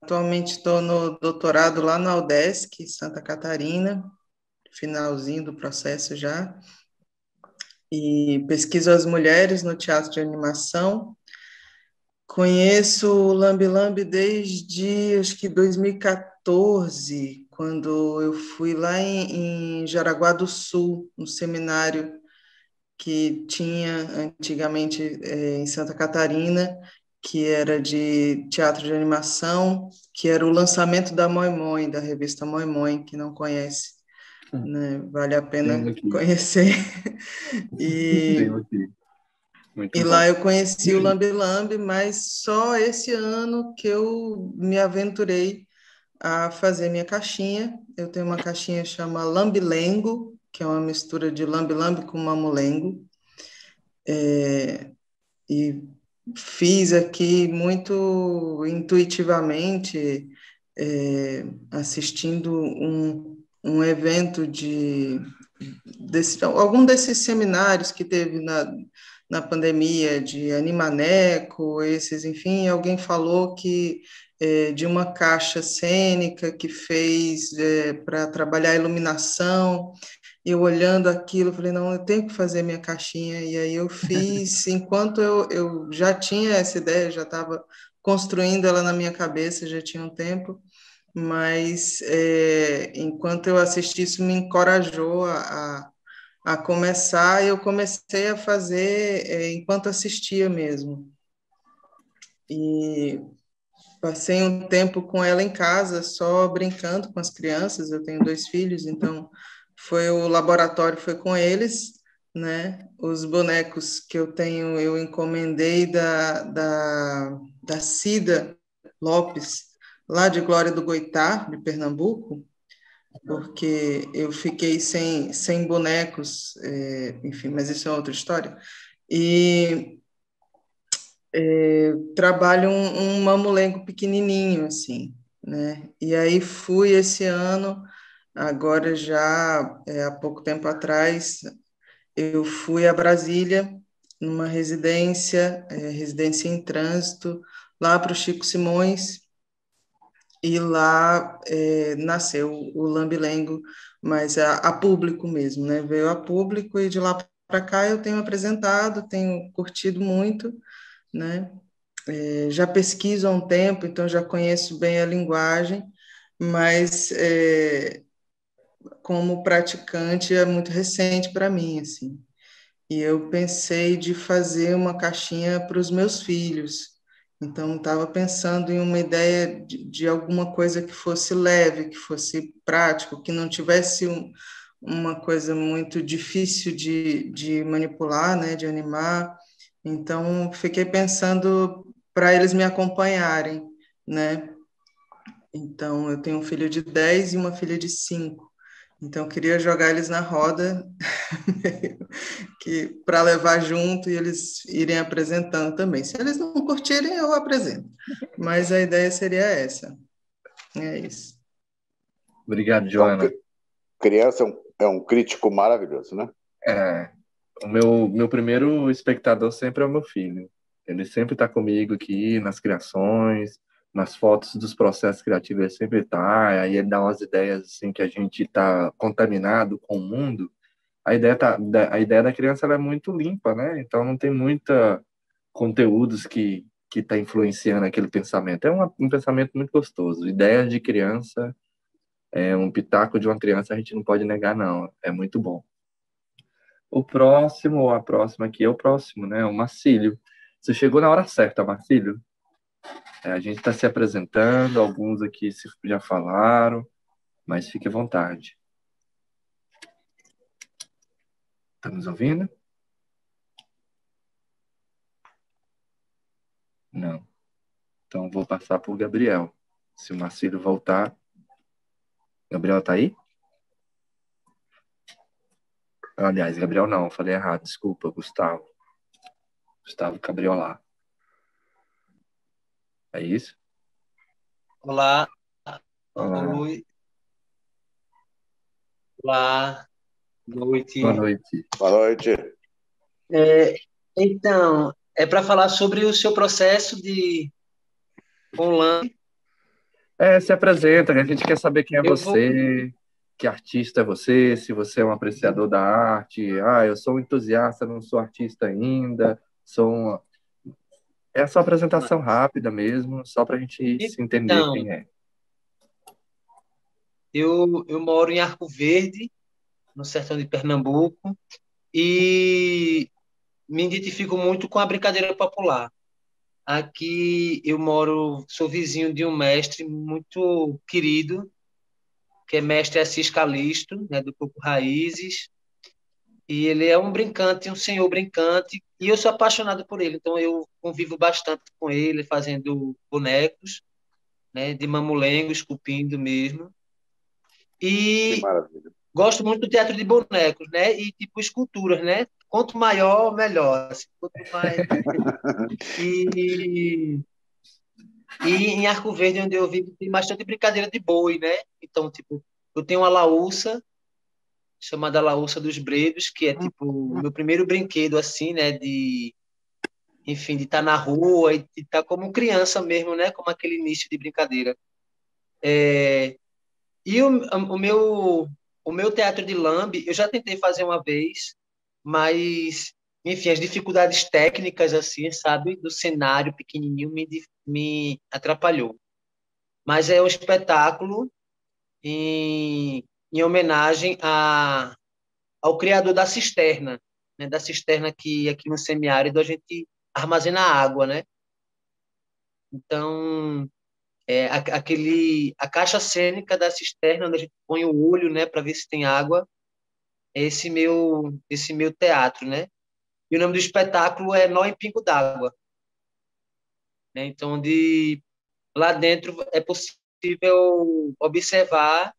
Atualmente estou no doutorado lá na UDESC, Santa Catarina, finalzinho do processo já. E pesquiso as mulheres no teatro de animação. Conheço o Lambi Lambi desde, acho que 2014, quando eu fui lá em Jaraguá do Sul, no seminário que tinha antigamente em Santa Catarina, que era de teatro de animação, que era o lançamento da Moi Moi, da revista Moi Moi, que não conhece, né? Vale a pena conhecer. E lá eu conheci o Lambi Lambi, mas só esse ano que eu me aventurei a fazer minha caixinha. Eu tenho uma caixinha que chama Lambilengo, que é uma mistura de Lambi Lambi com Mamulengo. E fiz aqui muito intuitivamente, assistindo um evento algum desses seminários que teve na pandemia de Animaneco, esses, enfim, alguém falou que de uma caixa cênica que fez para trabalhar a iluminação. Eu olhando aquilo, falei, não, eu tenho que fazer minha caixinha, e aí eu fiz, enquanto eu já tinha essa ideia, já estava construindo ela na minha cabeça, já tinha um tempo, mas enquanto eu assisti, isso me encorajou a começar, e eu comecei a fazer enquanto assistia mesmo. E passei um tempo com ela em casa, só brincando com as crianças, eu tenho 2 filhos, então o laboratório foi com eles, né? Os bonecos que eu tenho, eu encomendei da Cida Lopes, lá de Glória do Goitá, de Pernambuco, porque eu fiquei sem bonecos, enfim, mas isso é outra história. E trabalho um mamulengo pequenininho, assim, né? E aí fui esse ano, agora já há pouco tempo atrás, eu fui a Brasília, numa residência em trânsito, lá para o Chico Simões, e lá nasceu o Lambilengo, mas a público mesmo, né? Veio a público, e de lá para cá eu tenho apresentado, tenho curtido muito, né? Já pesquiso há um tempo, então já conheço bem a linguagem, mas como praticante é muito recente para mim, assim. E eu pensei de fazer uma caixinha para os meus filhos. Então, estava pensando em uma ideia de alguma coisa que fosse leve, que fosse prático, que não tivesse uma coisa muito difícil de manipular, né, de animar. Então, fiquei pensando para eles me acompanharem, né? Então, eu tenho um filho de 10 e uma filha de 5. Então, eu queria jogar eles na roda que para levar junto e eles irem apresentando também. Se eles não curtirem, eu apresento. Mas a ideia seria essa. É isso. Obrigado, Joana. Então, criança é um crítico maravilhoso, né? O meu primeiro espectador sempre é o meu filho. Ele sempre está comigo aqui nas criações, nas fotos dos processos criativos, ele sempre está. Aí ele dá umas ideias assim que a gente está contaminado com o mundo. A ideia da criança ela é muito limpa, né? Então não tem muita conteúdos que está influenciando aquele pensamento. É um pensamento muito gostoso. Ideias de criança, um pitaco de uma criança a gente não pode negar, não. É muito bom. O próximo, ou a próxima aqui é o próximo, né? O Marcílio. Você chegou na hora certa, Marcílio. A gente está se apresentando, alguns aqui já falaram, mas fique à vontade. Está nos ouvindo? Não. Então, vou passar para o Gabriel. Se o Marcílio voltar... Gabriel está aí? Aliás, Gabriel não, falei errado, desculpa, Gustavo. Gustavo Cabriolá. É isso? Olá. Olá. Oi. Olá. Boa noite. Boa noite. Boa noite. Então, é para falar sobre o seu processo de online. Se apresenta, que a gente quer saber quem é Eu você, que artista é você, se você é um apreciador da arte. Eu sou um entusiasta, não sou artista ainda. É só apresentação rápida mesmo, só para a gente se entender Então, quem é. eu moro em Arco Verde, no sertão de Pernambuco, e me identifico muito com a brincadeira popular. Aqui eu moro, sou vizinho de um mestre muito querido, que é mestre Assis Calixto, né, do Coco Raízes, e ele é um brincante, um senhor brincante, e eu sou apaixonado por ele, então eu convivo bastante com ele, fazendo bonecos, né, de mamulengo, esculpindo mesmo, Que e maravilha. gosto muito do teatro de bonecos, né, e tipo esculturas, né, quanto maior, melhor, assim, quanto mais... E em Arco Verde, onde eu vivo, tem bastante brincadeira de boi, né? Então, tipo, eu tenho uma laúça, chamada Laúça dos Bredos, que é, tipo, o meu primeiro brinquedo, assim, né? Enfim, de estar na rua e estar como criança mesmo, né? Como aquele início de brincadeira. E o meu teatro de lambe, eu já tentei fazer uma vez, mas, enfim, as dificuldades técnicas, assim, sabe? Do cenário pequenininho me atrapalhou. Mas é um espetáculo em homenagem ao criador da cisterna, né? Da cisterna que aqui no semiárido a gente armazena água, né? Então, a caixa cênica da cisterna, onde a gente põe o olho, né, para ver se tem água, é esse meu teatro, né? E o nome do espetáculo é Nó em Pingo d'Água, né? Então, lá dentro é possível observar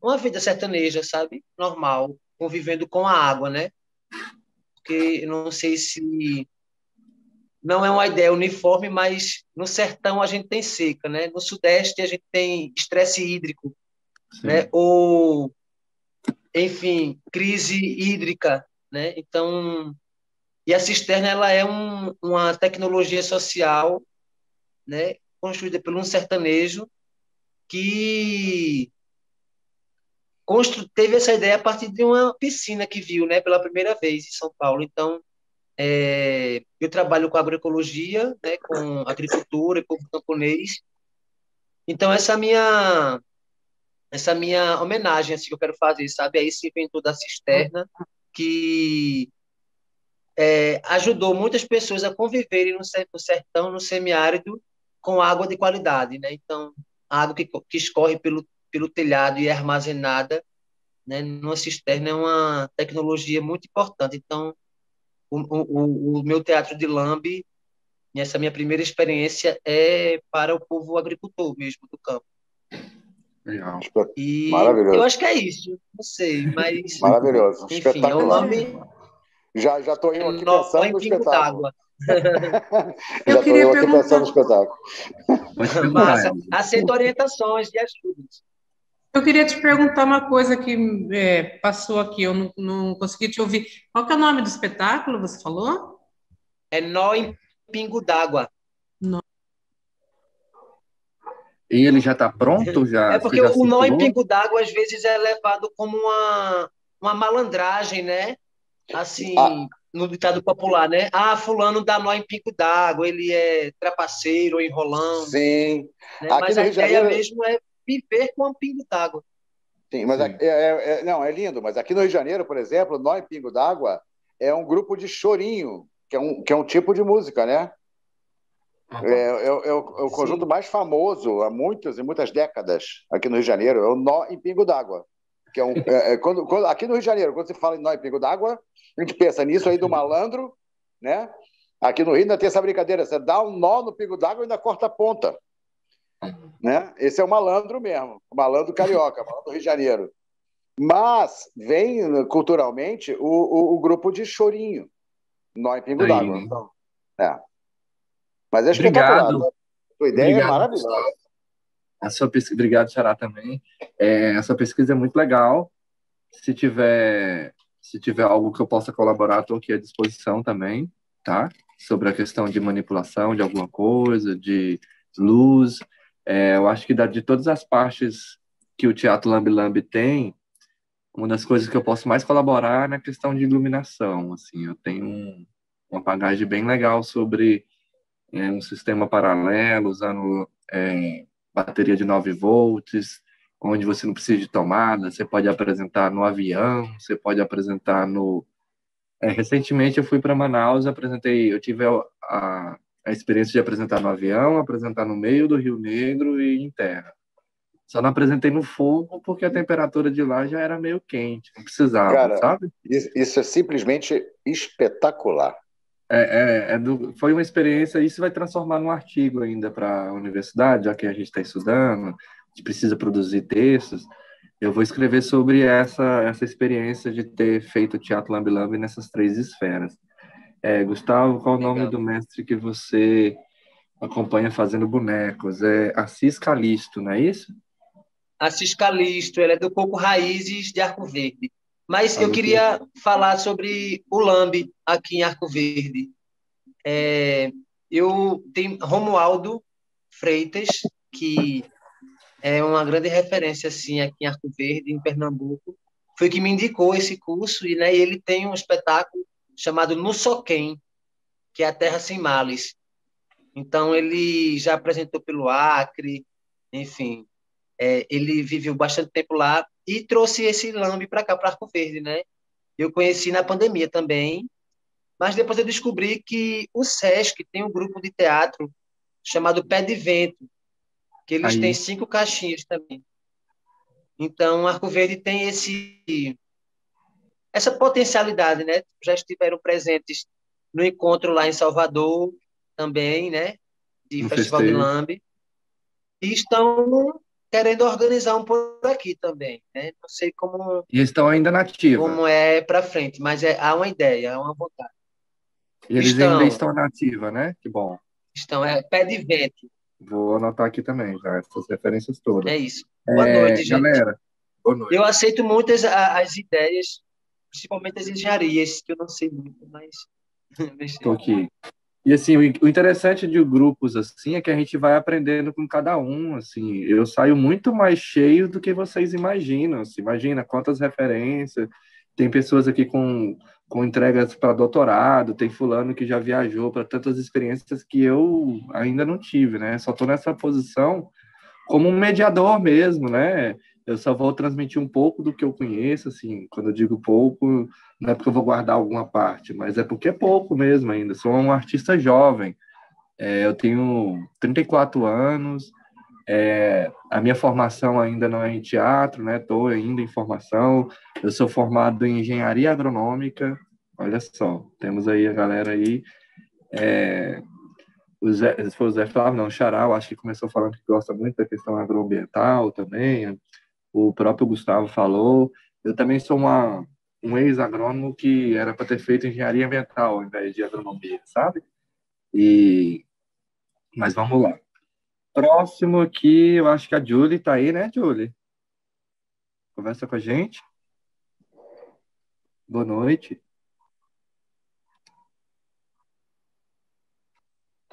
uma vida sertaneja, sabe? Normal, convivendo com a água, né? Porque eu não sei se não é uma ideia uniforme, mas no sertão a gente tem seca, né? No sudeste a gente tem estresse hídrico, Sim. né? Ou, enfim, crise hídrica, né? Então, e a cisterna ela é uma tecnologia social, né? Construída por um sertanejo que teve essa ideia a partir de uma piscina que viu, né, pela primeira vez em São Paulo. Então, eu trabalho com agroecologia, né, com agricultura e povo camponês. Então, essa minha homenagem assim, que eu quero fazer, sabe, a esse inventor da cisterna que ajudou muitas pessoas a conviverem no sertão, no semiárido, com água de qualidade, né? Então, a água que escorre pelo telhado e é armazenada, né, numa cisterna é uma tecnologia muito importante. Então, o meu teatro de lambe, essa minha primeira experiência é para o povo agricultor mesmo do campo. Legal. E eu Maravilhoso. acho que é isso, não sei, mas Maravilhoso. enfim, Espetacular. o nome Já estou eu aqui Nó pensando em no Pingo espetáculo. d'Água. Já estou queria eu aqui pensando no perguntar, espetáculo. Pode perguntar, Massa. Elza. Aceito orientações e ajudas. eu queria te perguntar uma coisa que passou aqui, eu não consegui te ouvir. Qual que é o nome do espetáculo, você falou? É Nó em Pingo d'Água. E ele já está pronto? É Você porque já o nó em circulou? Pingo d'Água às vezes é levado como uma malandragem, né? Assim, Ah, no ditado popular, né? Ah, fulano dá nó em pingo d'água, ele é trapaceiro ou enrolão, sim. né? Aqui Mas no a Rio de ideia Janeiro, mesmo é viver com um pingo d'água. sim, mas Sim. não, é lindo, mas aqui no Rio de Janeiro, por exemplo, Nó em Pingo d'Água é um grupo de chorinho, que é um tipo de música, né? É o conjunto Sim. mais famoso há muitas e muitas décadas aqui no Rio de Janeiro, é o Nó em Pingo d'Água. Que aqui no Rio de Janeiro, quando se fala em Nó em Pingo d'Água, a gente pensa nisso aí do malandro, né? Aqui no Rio ainda tem essa brincadeira, você dá um nó no pingo d'água e ainda corta a ponta. Né? Esse é o malandro mesmo, o malandro carioca, o malandro do Rio de Janeiro. Mas vem culturalmente o grupo de chorinho, nó em pingo d'água. Aí, Então, mas é espetacular. obrigado. A tua ideia é Obrigado, maravilhosa. Obrigado, Xará, também. Essa pesquisa é muito legal. Se tiver algo que eu possa colaborar, estou aqui à disposição também, tá? Sobre a questão de manipulação de alguma coisa, de luz. Eu acho que de todas as partes que o Teatro Lambe Lambe tem, uma das coisas que eu posso mais colaborar é na questão de iluminação. Assim, eu tenho uma bagagem bem legal sobre um sistema paralelo, usando bateria de 9 volts, onde você não precisa de tomada, você pode apresentar no avião, você pode apresentar no... recentemente eu fui para Manaus, eu tive a experiência de apresentar no avião, apresentar no meio do Rio Negro e em terra. Só não apresentei no fogo porque a temperatura de lá já era meio quente, não precisava, Cara, sabe? isso é simplesmente espetacular. Foi uma experiência, isso vai transformar num artigo ainda para a universidade, já que a gente está estudando, a gente precisa produzir textos. Eu vou escrever sobre essa experiência de ter feito o Teatro Lambe Lambe nessas 3 esferas. Gustavo, qual o nome do mestre que você acompanha fazendo bonecos? É Assis Calisto, não é isso? Assis Calisto, ele é do Coco Raízes de Arco Verde. Mas eu queria falar sobre o Lambe aqui em Arco Verde. Eu tenho Romualdo Freitas, que é uma grande referência assim, aqui em Arco Verde, em Pernambuco. Foi que me indicou esse curso, e ele tem um espetáculo chamado No Soquém, que é a Terra Sem Males. Então, ele já apresentou pelo Acre, enfim, ele viveu bastante tempo lá e trouxe esse lambe para cá, para Arco Verde, né? Eu conheci na pandemia também, mas depois eu descobri que o SESC tem um grupo de teatro chamado Pé de Vento, que eles têm 5 caixinhas também. Então, Arco Verde tem essa potencialidade, né? Já estiveram presentes no encontro lá em Salvador também, né? De Festival de Lambe. E estão querendo organizar um por aqui também, né? Não sei como... E estão ainda na ativa. Como é para frente, mas há uma ideia, há uma vontade. E eles ainda estão na ativa, né? Que bom. Estão, Pé de Vento. Vou anotar aqui também, já, essas referências todas. É isso. Boa noite, gente. Galera, boa noite. Eu aceito muitas as ideias, principalmente as engenharias, que eu não sei muito, mas... Estou aqui. E, assim, o interessante de grupos, assim, é que a gente vai aprendendo com cada um, assim. Eu saio muito mais cheio do que vocês imaginam. Assim, imagina quantas referências. Tem pessoas aqui com entregas para doutorado, tem fulano que já viajou para tantas experiências que eu ainda não tive, né? Só estou nessa posição como um mediador mesmo, né? Eu só vou transmitir um pouco do que eu conheço, assim, quando eu digo pouco, não é porque eu vou guardar alguma parte, mas é porque é pouco mesmo ainda. Sou um artista jovem, eu tenho 34 anos, a minha formação ainda não é em teatro, né? Estou ainda em formação. Eu sou formado em engenharia agronômica. Olha só, temos aí a galera aí. O Zé Flávio, não, o Xará, eu acho que começou falando que gosta muito da questão agroambiental também. O próprio Gustavo falou. Eu também sou um ex-agrônomo que era para ter feito engenharia ambiental ao invés de agronomia, sabe? Mas vamos lá. Próximo aqui, eu acho que a Julie está aí, né, Julie? Conversa com a gente. Boa noite.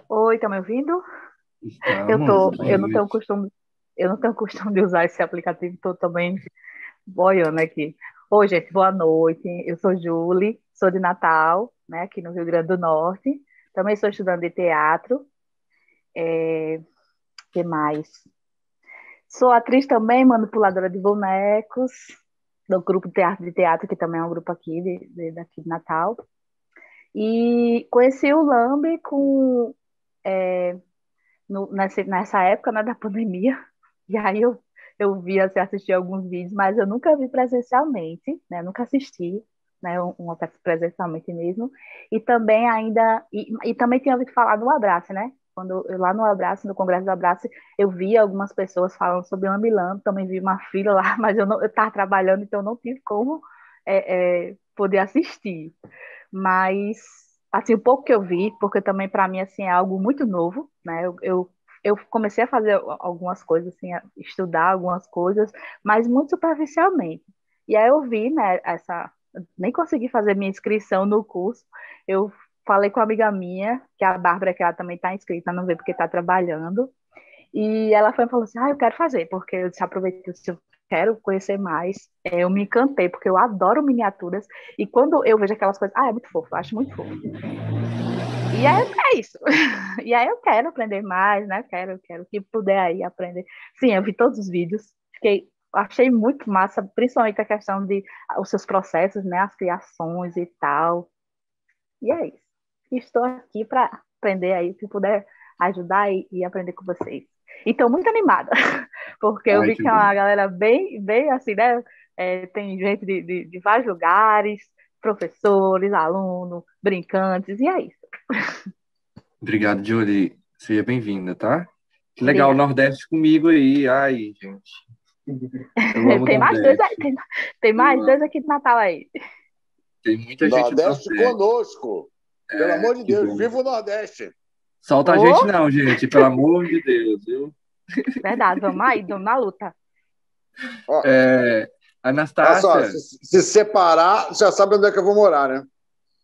Oi, tá me ouvindo? Estamos. Eu não tenho costume de usar esse aplicativo, estou também boiando aqui. Oi, gente, boa noite. Eu sou Julie, sou de Natal, né, aqui no Rio Grande do Norte. Também sou estudante de teatro. Que mais? Sou atriz também, manipuladora de bonecos, do grupo de teatro, que também é um grupo aqui daqui de Natal. E conheci o Lambe nessa época, né, da pandemia. E aí eu vi, assim, assisti alguns vídeos, mas eu nunca vi presencialmente, né? Nunca assisti. né, uma peça presencialmente mesmo, e também também tinha ouvido falar do Abrace, né? Quando eu, lá no Abrace, no Congresso do Abrace, eu vi algumas pessoas falando sobre lambe-lambe, também vi uma fila lá, mas eu estava trabalhando, então não tive como poder assistir. Mas, assim, o pouco que eu vi, porque também para mim, assim, é algo muito novo, né? Eu comecei a fazer algumas coisas, assim, a estudar algumas coisas, mas muito superficialmente. E aí eu vi, né, nem consegui fazer minha inscrição no curso, eu falei com uma amiga minha, que é a Bárbara, que ela também está inscrita, não veio porque está trabalhando, e ela foi e falou assim, eu quero fazer, porque eu disse, aproveitei, se eu quero conhecer mais, eu me encantei, porque eu adoro miniaturas, e quando eu vejo aquelas coisas, é muito fofo, eu acho muito fofo. E aí é isso. E aí eu quero aprender mais, né? Quero que puder aí aprender. Sim, eu vi todos os vídeos, achei muito massa, principalmente a questão de os seus processos, né? As criações e tal. E é isso. Estou aqui para aprender aí, se puder ajudar e aprender com vocês. E estou muito animada, porque eu vi que é uma galera bem, bem assim, né? Tem gente de vários lugares, professores, alunos, brincantes, e é isso. Obrigado, Julie. Seja bem-vinda, tá? Que legal, o Nordeste comigo aí. Ai, gente. Eu amo tem mais dois, Nordeste. tem mais dois aqui de Natal aí. Tem muita gente do Nordeste conosco. Pelo amor de Deus, viva o Nordeste. Solta a gente não, gente, pelo amor de Deus, viu? Verdade, vamos aí, vamos na luta. Anastácia. Olha só, se separar, você já sabe onde é que eu vou morar, né?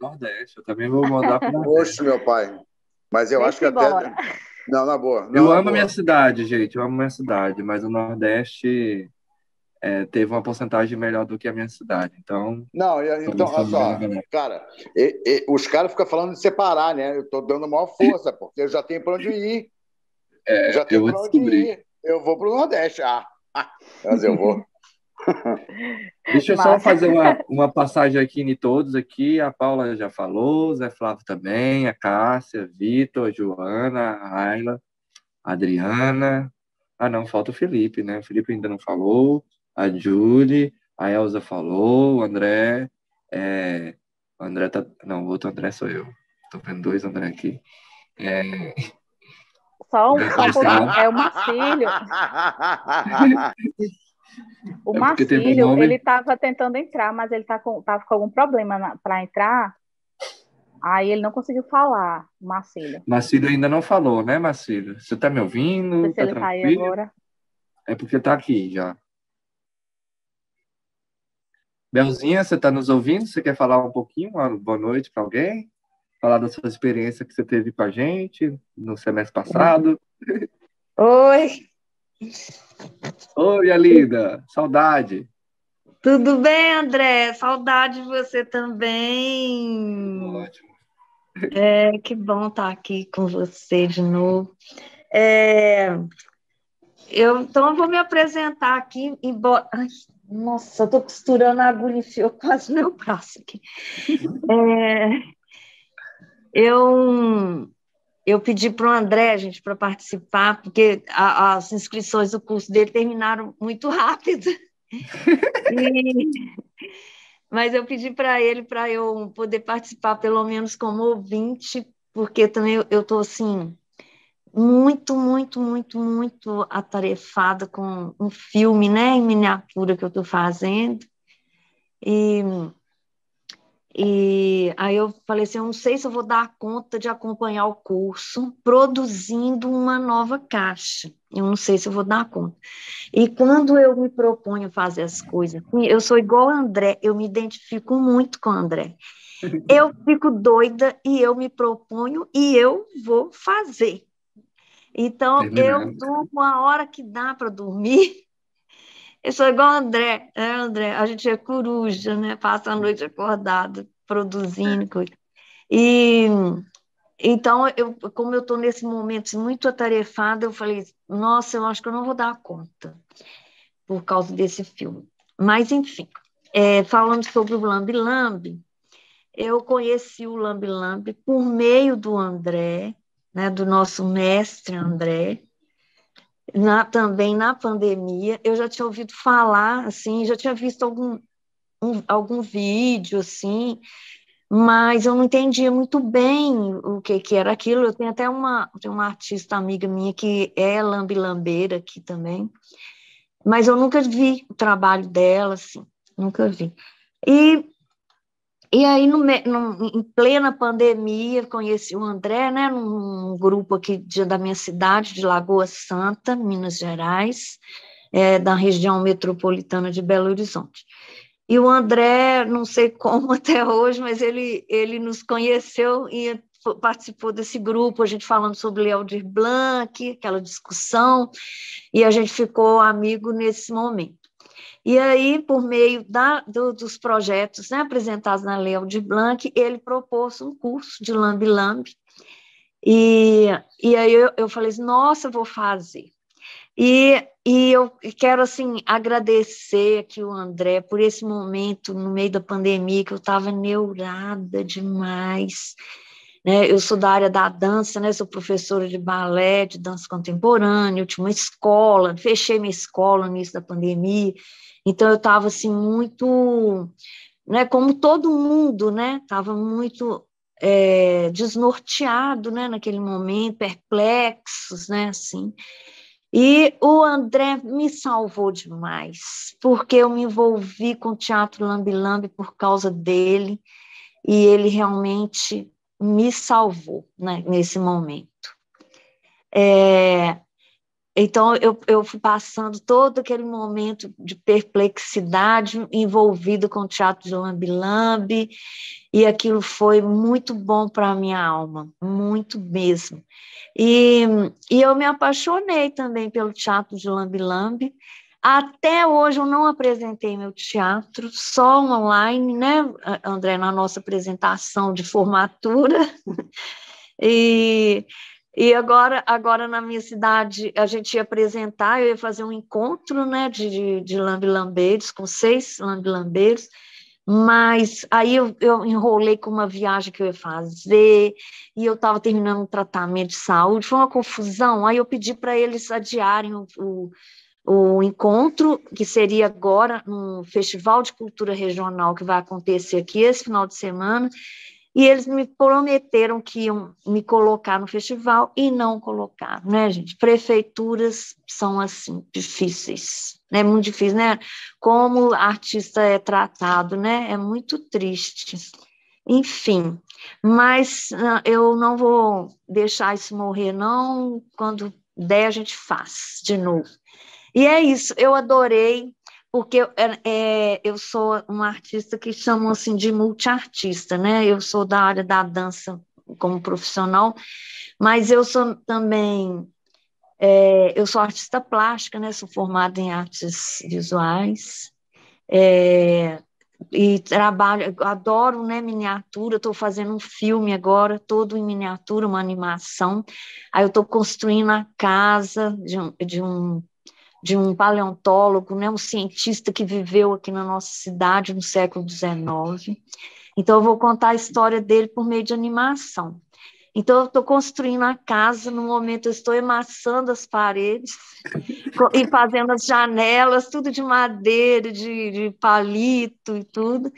Nordeste, eu também vou mandar para o Nordeste. Poxa, meu pai. Mas eu acho que até... Não, na boa. Eu amo a minha cidade, gente, eu amo a minha cidade, mas o Nordeste teve uma porcentagem melhor do que a minha cidade, então... Não, então, olha só, cara, os caras ficam falando de separar, né? Eu estou dando maior força, porque eu já tenho para onde ir. Já tenho para onde ir. Eu vou para o Nordeste. Mas eu vou... Deixa eu só fazer uma passagem aqui em todos aqui. A Paula já falou, o Zé Flávio também, a Cássia, Vitor, a Joana, a Ayla, a Adriana. Não, falta o Felipe, né? O Felipe ainda não falou. A Julie, a Elza falou, o André. O André tá... Não, o outro André sou eu. Tô vendo dois André aqui. Só um pouquinho. É o Marcílio. O Marcílio, ele estava tentando entrar, mas ele tava com algum problema para entrar. Aí ele não conseguiu falar, Marcílio. Marcílio ainda não falou, né, Marcílio? Você está me ouvindo? Não sei se tá ele está aí agora. É porque está aqui já. Belzinha, você está nos ouvindo? Você quer falar um pouquinho? Uma boa noite para alguém? Falar da sua experiência que você teve com a gente no semestre passado? Oi! Oi, Alida! Saudade! Tudo bem, André? Saudade de você também! Ótimo! Que bom estar aqui com você de novo. Então, eu vou me apresentar aqui, embora... Ai, nossa, eu estou costurando a agulha, enfiou quase meu braço aqui. Eu pedi para o André, gente, para participar, porque as inscrições do curso dele terminaram muito rápido. Mas eu pedi para ele para eu poder participar, pelo menos como ouvinte, porque também eu estou, assim, muito, muito, muito, muito atarefada com um filme, né, em miniatura que eu estou fazendo. E aí eu falei assim, eu não sei se eu vou dar conta de acompanhar o curso produzindo uma nova caixa. Eu não sei se eu vou dar conta. E quando eu me proponho fazer as coisas, eu sou igual a André, eu me identifico muito com o André. Eu fico doida e eu me proponho e eu vou fazer. Então, eu durmo a hora que dá para dormir. Eu sou igual a André, André? A gente é coruja, né? Passa a noite acordada, produzindo coisa. Então, como eu estou nesse momento muito atarefada, eu falei, nossa, eu acho que eu não vou dar conta por causa desse filme. Mas, enfim, falando sobre o Lambe Lambe, eu conheci o Lambe Lambe por meio do André, né, do nosso mestre André, também na pandemia. Eu já tinha ouvido falar, assim, já tinha visto algum vídeo, assim, mas eu não entendia muito bem o que era aquilo. Eu tenho até uma artista amiga minha que é lambe-lambeira aqui também, mas eu nunca vi o trabalho dela, assim, nunca vi. E aí, em plena pandemia, conheci o André, né, num grupo aqui da minha cidade, de Lagoa Santa, Minas Gerais, da região metropolitana de Belo Horizonte. E o André, não sei como até hoje, mas ele nos conheceu e participou desse grupo, a gente falando sobre Lealdir Blanc, aquela discussão, e a gente ficou amigo nesse momento. E aí, por meio dos projetos, né, apresentados na Lealdir Blanc, ele propôs um curso de lambe-lambe, e aí eu falei assim, nossa, eu vou fazer. E eu quero, assim, agradecer aqui o André por esse momento, no meio da pandemia, que eu estava neurada demais, né? Eu sou da área da dança, né? Sou professora de balé, de dança contemporânea, eu tinha uma escola, fechei minha escola no início da pandemia, então eu estava, assim, muito, né, como todo mundo, né? Estava muito desnorteado, né, naquele momento, perplexos, né, assim. E o André me salvou demais, porque eu me envolvi com o Teatro Lambe-Lambe por causa dele, e ele realmente me salvou, né, nesse momento. Então, eu fui passando todo aquele momento de perplexidade envolvido com o Teatro de Lambe-Lambe, e aquilo foi muito bom para a minha alma, muito mesmo. E eu me apaixonei também pelo Teatro de Lambe-Lambe. Até hoje eu não apresentei meu teatro, só online, né, André, na nossa apresentação de formatura. E agora na minha cidade a gente ia apresentar, eu ia fazer um encontro, né, de lambe-lambeiros, com 6 lambe-lambeiros, mas aí eu enrolei com uma viagem que eu ia fazer, e eu estava terminando um tratamento de saúde, foi uma confusão, aí eu pedi para eles adiarem o encontro, que seria agora no Festival de Cultura Regional, que vai acontecer aqui esse final de semana, e eles me prometeram que iam me colocar no festival e não colocaram, né, gente? Prefeituras são, assim, difíceis, né? Muito difícil, né? Como o artista é tratado, né? É muito triste. Enfim, mas eu não vou deixar isso morrer, não. Quando der, a gente faz de novo. E é isso, eu adorei, porque eu sou uma artista que chamam assim de multiartista, né? Eu sou da área da dança como profissional, mas eu sou também, eu sou artista plástica, né? Sou formada em artes visuais, e trabalho, adoro, né, miniatura, estou fazendo um filme agora, todo em miniatura, uma animação, aí eu estou construindo a casa de um paleontólogo, né, um cientista que viveu aqui na nossa cidade no século XIX. Então, eu vou contar a história dele por meio de animação. Então, eu estou construindo a casa, no momento eu estou emassando as paredes e fazendo as janelas, tudo de madeira, de palito e tudo.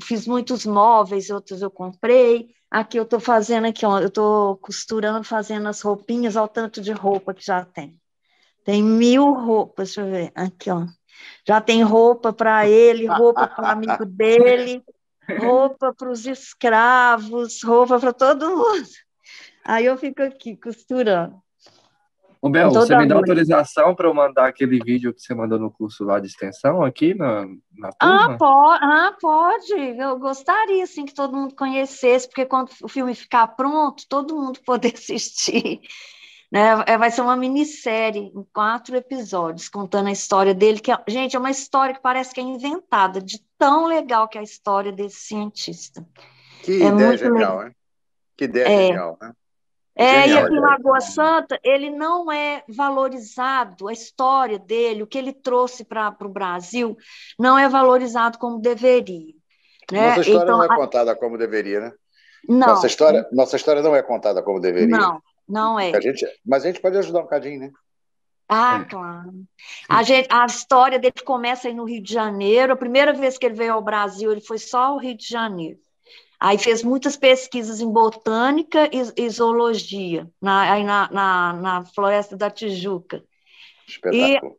Fiz muitos móveis, outros eu comprei. Aqui eu estou fazendo aqui, ó, eu estou costurando, fazendo as roupinhas, ao tanto de roupa que já tem. Tem 1000 roupas, deixa eu ver, aqui, ó. Já tem roupa para ele, roupa para o amigo dele, roupa para os escravos, roupa para todo mundo. Aí eu fico aqui costurando. Ô, Bel, você Toda me dá noite. autorização para eu mandar aquele vídeo que você mandou no curso lá de extensão aqui na turma? Pode. Eu gostaria, assim, que todo mundo conhecesse, porque quando o filme ficar pronto, todo mundo poder assistir. Né? Vai ser uma minissérie em 4 episódios, contando a história dele, que, gente, é uma história que parece que é inventada, de tão legal que é a história desse cientista. Que ideia muito genial, legal. né? Que ideia genial, né? E Genial, aqui em ideia. Lagoa Santa, ele não é valorizado, a história dele, o que ele trouxe para o Brasil, não é valorizado como deveria. Né? Nossa história Então, não é contada como deveria, né? não, Nossa história não é contada como deveria. não é. Mas a gente pode ajudar um bocadinho, né? Ah, É, claro. A história dele começa aí no Rio de Janeiro. A primeira vez que ele veio ao Brasil, ele foi só ao Rio de Janeiro. Aí fez muitas pesquisas em botânica e zoologia, aí na Floresta da Tijuca. E Espetáculo.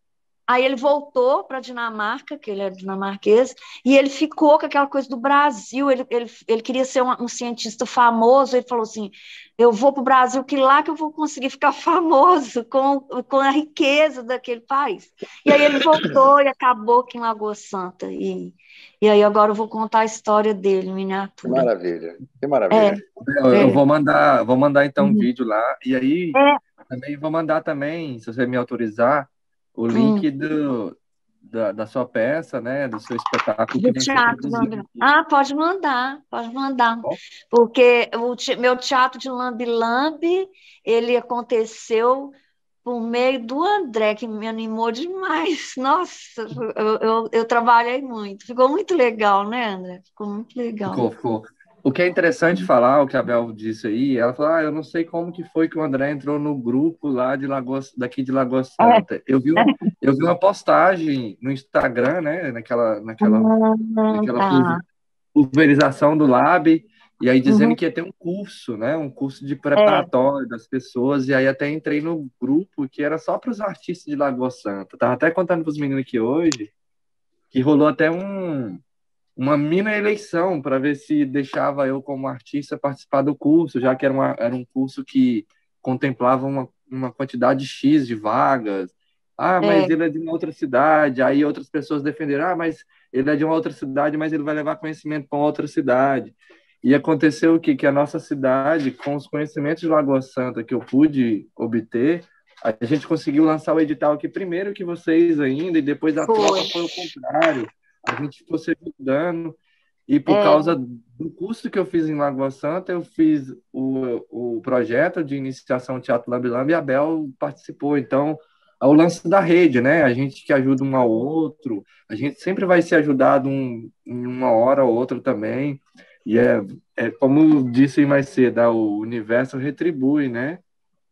aí ele voltou para a Dinamarca, que ele é dinamarquês, e ele ficou com aquela coisa do Brasil. Ele queria ser um cientista famoso. Ele falou assim: eu vou para o Brasil, que lá que eu vou conseguir ficar famoso com a riqueza daquele país. E aí ele voltou e acabou aqui em Lagoa Santa. E aí agora eu vou contar a história dele em Que miniatura. maravilha. Que É, maravilha. eu é. vou mandar então um Uhum. vídeo lá, e aí É, também vou mandar também, se você me autorizar, o link da sua peça, né, do seu espetáculo que do vai ser teatro produzido Lambi. aqui. Ah, pode mandar, pode mandar. Bom, Porque meu teatro de Lambi, ele aconteceu por meio do André, que me animou demais. Nossa, eu trabalhei muito. Ficou muito legal, né, André? Ficou muito legal. ficou. O que é interessante falar, o que a Bel disse aí, ela falou, eu não sei como que foi que o André entrou no grupo lá de daqui de Lagoa É. Santa. Eu vi uma postagem no Instagram, né, naquela Tá. pulverização do Lab, e aí dizendo Uhum. que ia ter um curso, né, um curso de É. preparatório das pessoas, e aí até entrei no grupo que era só para os artistas de Lagoa Santa. Tava até contando para os meninos aqui hoje que rolou até uma mini eleição para ver se deixava eu como artista participar do curso, já que era um curso que contemplava uma quantidade X de vagas. Ah, mas É. ele é de uma outra cidade. Aí outras pessoas defenderam, mas ele é de uma outra cidade, mas ele vai levar conhecimento para outra cidade. E aconteceu o quê? Que a nossa cidade, com os conhecimentos de Lagoa Santa que eu pude obter, a gente conseguiu lançar o edital aqui primeiro que vocês ainda, e depois a troca Foi. foi o contrário. A gente ficou se ajudando, e por É. causa do curso que eu fiz em Lagoa Santa, eu fiz o projeto de iniciação Teatro Lambi Lambi, e a Bel participou. Então, é o lance da rede, né? A gente que ajuda um ao outro, a gente sempre vai ser ajudado em uma hora ou outra também. E é como eu disse mais cedo, o universo retribui, né?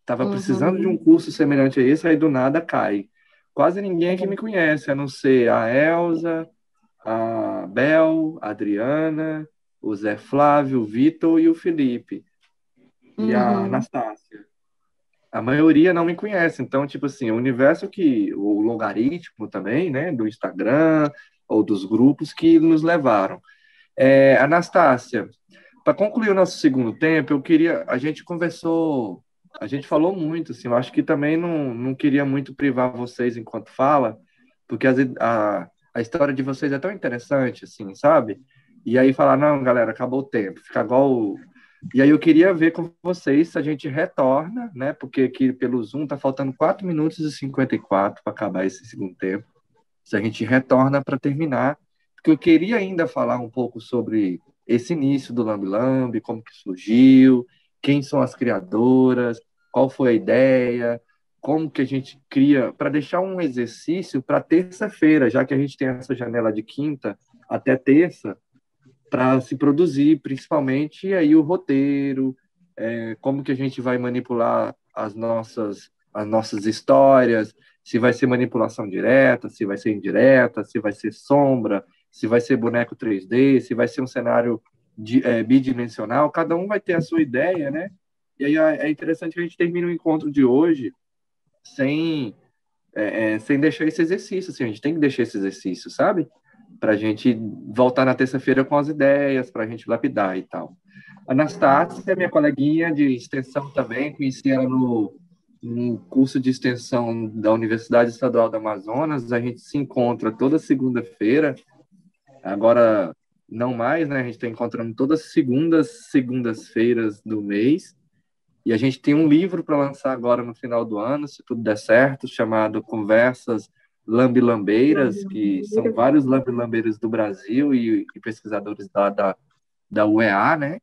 Estava precisando de um Uhum. curso semelhante a esse, aí do nada cai. Quase ninguém aqui me conhece, a não ser a Elza, a Bel, a Adriana, o Zé Flávio, o Vitor e o Felipe. E a Uhum. Anastácia. A maioria não me conhece. Então, tipo assim, o universo o logaritmo também, né, do Instagram ou dos grupos que nos levaram. Anastácia, para concluir o nosso segundo tempo, a gente conversou, a gente falou muito, assim, eu acho que também não queria muito privar vocês enquanto fala, porque a história de vocês é tão interessante, assim, sabe? E aí falar, não, galera, acabou o tempo, fica igual. E aí eu queria ver com vocês se a gente retorna, né? Porque aqui pelo Zoom tá faltando 4 minutos e 54 para acabar esse segundo tempo. Se a gente retorna para terminar, porque eu queria ainda falar um pouco sobre esse início do Lambi Lambi, como que surgiu, quem são as criadoras, qual foi a ideia, como que a gente cria, para deixar um exercício para terça-feira, já que a gente tem essa janela de quinta até terça, para se produzir, principalmente aí o roteiro, como que a gente vai manipular as nossas histórias, se vai ser manipulação direta, se vai ser indireta, se vai ser sombra, se vai ser boneco 3D, se vai ser um cenário bidimensional, cada um vai ter a sua ideia, né? E aí é interessante que a gente termine o encontro de hoje sem deixar esse exercício, assim, a gente tem que deixar esse exercício, sabe? Para a gente voltar na terça-feira com as ideias, para a gente lapidar e tal. Anastácia é minha coleguinha de extensão também, conheci ela no curso de extensão da Universidade Estadual do Amazonas, a gente se encontra toda segunda-feira, agora não mais, né? A gente está encontrando todas as segundas-feiras do mês, e a gente tem um livro para lançar agora no final do ano, se tudo der certo, chamado Conversas Lambilambeiras, que são vários lambilambeiros do Brasil e pesquisadores da UEA, né?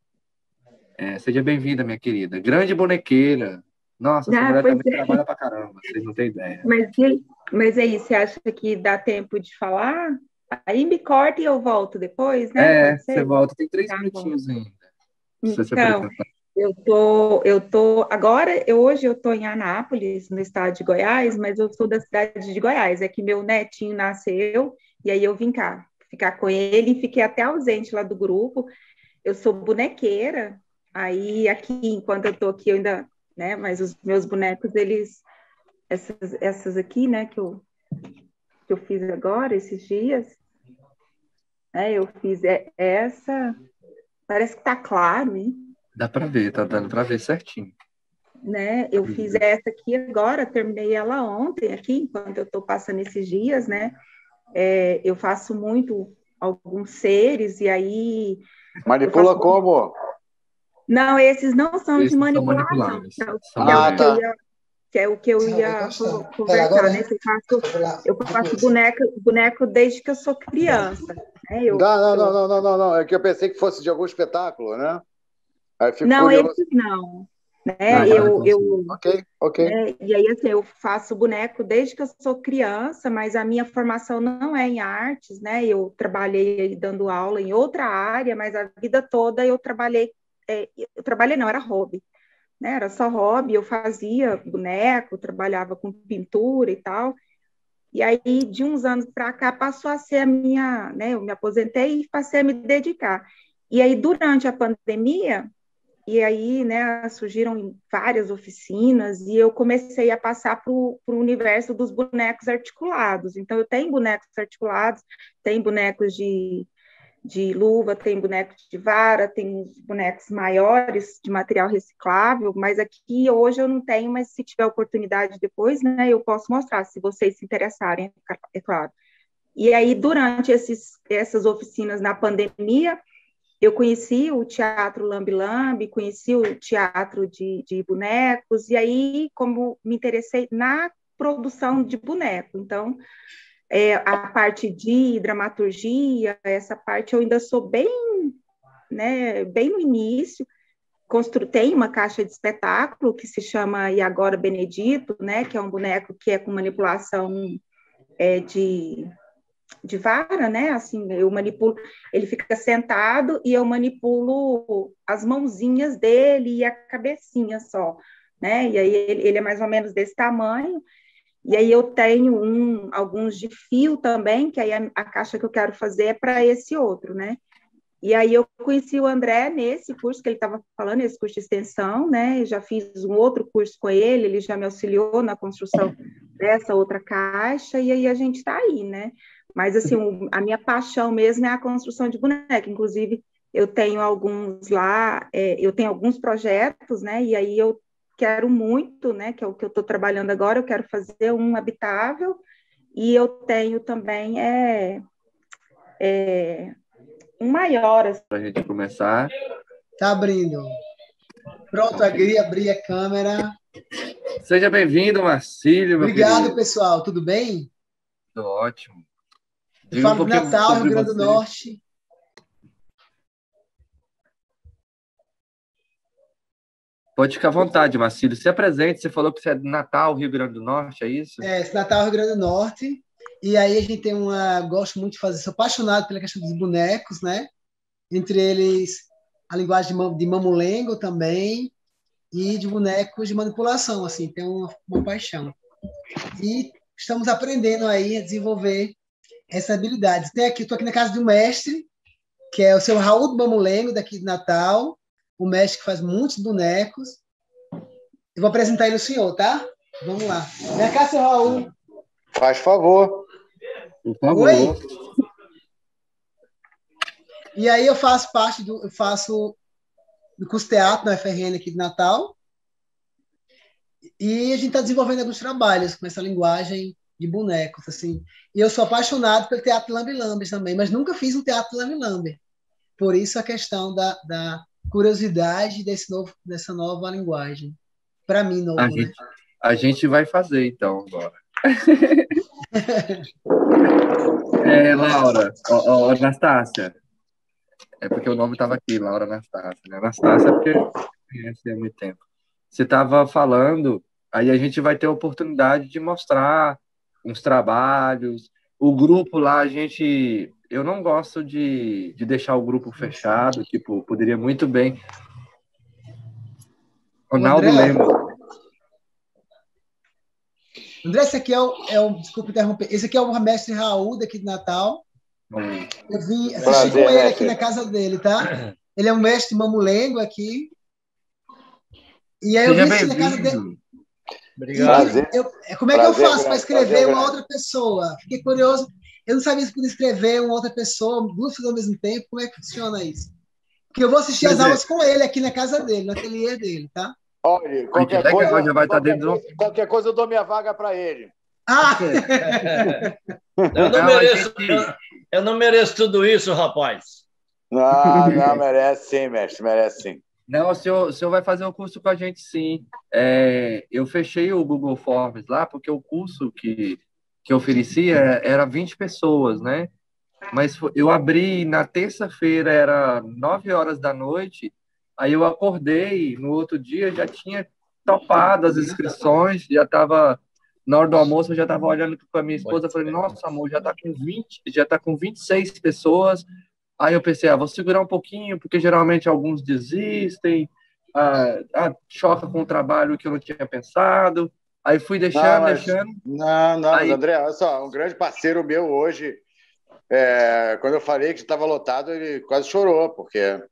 Seja bem-vinda, minha querida. Grande bonequeira. Nossa, essa mulher Pois também trabalha pra caramba, vocês não têm ideia. mas aí, você acha que dá tempo de falar? Aí me corta e eu volto depois, né? Pode Você ser? volta, tem 3 Tá bom. minutinhos ainda, pra você se Então, apresentar. Hoje eu tô em Anápolis, no estado de Goiás, mas eu sou da cidade de Goiás. É que meu netinho nasceu e aí eu vim cá ficar com ele e fiquei até ausente lá do grupo. Eu sou bonequeira, aí aqui, enquanto eu tô aqui, eu ainda, né? Mas os meus bonecos, essas aqui, né, que eu fiz agora, esses dias, né? Eu fiz essa, parece que tá claro, hein? Dá para ver, tá dando para ver certinho. Né? Eu fiz essa aqui agora, terminei ela ontem aqui, enquanto eu estou passando esses dias, né? Eu faço muito alguns seres, e aí... Manipula como? Não, esses não são de manipulação, que é o que eu ia conversar, né? Eu faço boneco desde que eu sou criança. Né? Não. É que eu pensei que fosse de algum espetáculo, né? Aí fico não, curioso. esses não. Né? Ok. Né? E aí, assim, eu faço boneco desde que eu sou criança, mas a minha formação não é em artes, né? Eu trabalhei dando aula em outra área, mas a vida toda eu trabalhei não, era hobby, né? Era só hobby, eu fazia boneco, trabalhava com pintura e tal. E aí, de uns anos para cá, passou a ser a minha, né? Eu me aposentei e passei a me dedicar. E aí, durante a pandemia, e aí, né, surgiram várias oficinas e eu comecei a passar para o universo dos bonecos articulados. Então, eu tenho bonecos articulados, tem bonecos de luva, tem bonecos de vara, tem uns bonecos maiores de material reciclável, mas aqui hoje eu não tenho, mas se tiver oportunidade depois, né, eu posso mostrar, se vocês se interessarem, é claro. E aí, durante essas oficinas na pandemia, eu conheci o Teatro Lambi Lambi, conheci o teatro de bonecos, e aí, como me interessei na produção de boneco, então, a parte de dramaturgia, essa parte eu ainda sou bem, né, bem no início. Tem uma caixa de espetáculo que se chama E Agora Benedito, né, que é um boneco que é com manipulação de vara, né? Assim, eu manipulo, ele fica sentado e eu manipulo as mãozinhas dele e a cabecinha só, né? E aí ele é mais ou menos desse tamanho. E aí eu tenho alguns de fio também, que aí a caixa que eu quero fazer é para esse outro, né? E aí eu conheci o André nesse curso que ele estava falando, esse curso de extensão, né? Eu já fiz um outro curso com ele já me auxiliou na construção dessa outra caixa, e aí a gente está aí, né? Mas, assim, a minha paixão mesmo é a construção de boneca. Inclusive, eu tenho alguns lá, eu tenho alguns projetos, né? E aí eu quero muito, né? Que é o que eu estou trabalhando agora, eu quero fazer um habitável, e eu tenho também um maior. Para a gente começar. Tá abrindo. Pronto, abri a câmera. Seja bem-vindo, Marcílio. Obrigado, pessoal. Tudo bem? Tudo ótimo. Eu falo de Natal, Rio Grande do Norte. Pode ficar à vontade, Marcílio. Se apresente. Você falou que você é de Natal, Rio Grande do Norte, é isso? Natal, Rio Grande do Norte. E aí a gente tem gosto muito de fazer, sou apaixonado pela questão dos bonecos, né? Entre eles a linguagem de mamulengo também e de bonecos de manipulação, assim, tem uma paixão. E estamos aprendendo aí a desenvolver essas habilidades. Estou aqui na casa de um mestre, que é o seu Raul do Mamulengo, daqui de Natal, um mestre que faz muitos bonecos. Eu vou apresentar ele ao senhor, tá? Vamos lá. Vem cá, seu Raul. Faz favor. Por favor. Oi? E aí eu faço do curso teatro na UFRN aqui de Natal, e a gente está desenvolvendo alguns trabalhos com essa linguagem de bonecos, assim. E eu sou apaixonado pelo teatro Lambi Lambi também, mas nunca fiz um teatro Lambi Lambi. Por isso a questão da curiosidade dessa nova linguagem. Para mim, novo, né? A gente vai fazer, então, agora. Laura, Anastácia. É porque o nome estava aqui, Laura Anastácia. Né? Anastácia é porque conhece há muito tempo. Você estava falando, aí a gente vai ter a oportunidade de mostrar uns trabalhos. O grupo lá, eu não gosto de deixar o grupo fechado, tipo, poderia muito bem Ronaldo André, Lemos. André, esse aqui desculpa interromper, esse aqui é o mestre Raul daqui de Natal. Eu vim assistir Prazer, com ele mestre. aqui na casa dele, tá? Ele é um mestre mamulengo aqui. E aí eu Seja vim assistir na casa dele. bem-vindo. Obrigado. Como é que eu Prazer, faço para grande, escrever prazer, uma grande. outra pessoa? Fiquei curioso. Eu não sabia se podia escrever uma outra pessoa, duas pessoas ao mesmo tempo. Como é que funciona isso? Porque eu vou assistir as aulas com ele aqui na casa dele, no ateliê dele, tá? Olha, qualquer coisa eu dou minha vaga para ele. Ah! Eu não mereço tudo isso, rapaz. Não, merece sim, mestre, merece sim. Não, o senhor vai fazer o curso com a gente, sim. Eu fechei o Google Forms lá, porque o curso que eu oferecia era 20 pessoas, né? Mas eu abri na terça-feira, era 9 horas da noite, aí eu acordei, no outro dia já tinha topado as inscrições, já estava, na hora do almoço, eu já estava olhando com a minha esposa, falei, nossa, amor, já está com 26 pessoas. Aí eu pensei, vou segurar um pouquinho, porque geralmente alguns desistem, choca com o trabalho que eu não tinha pensado. Aí fui deixando. Mas André, olha só, um grande parceiro meu hoje, quando eu falei que estava lotado, ele quase chorou, porque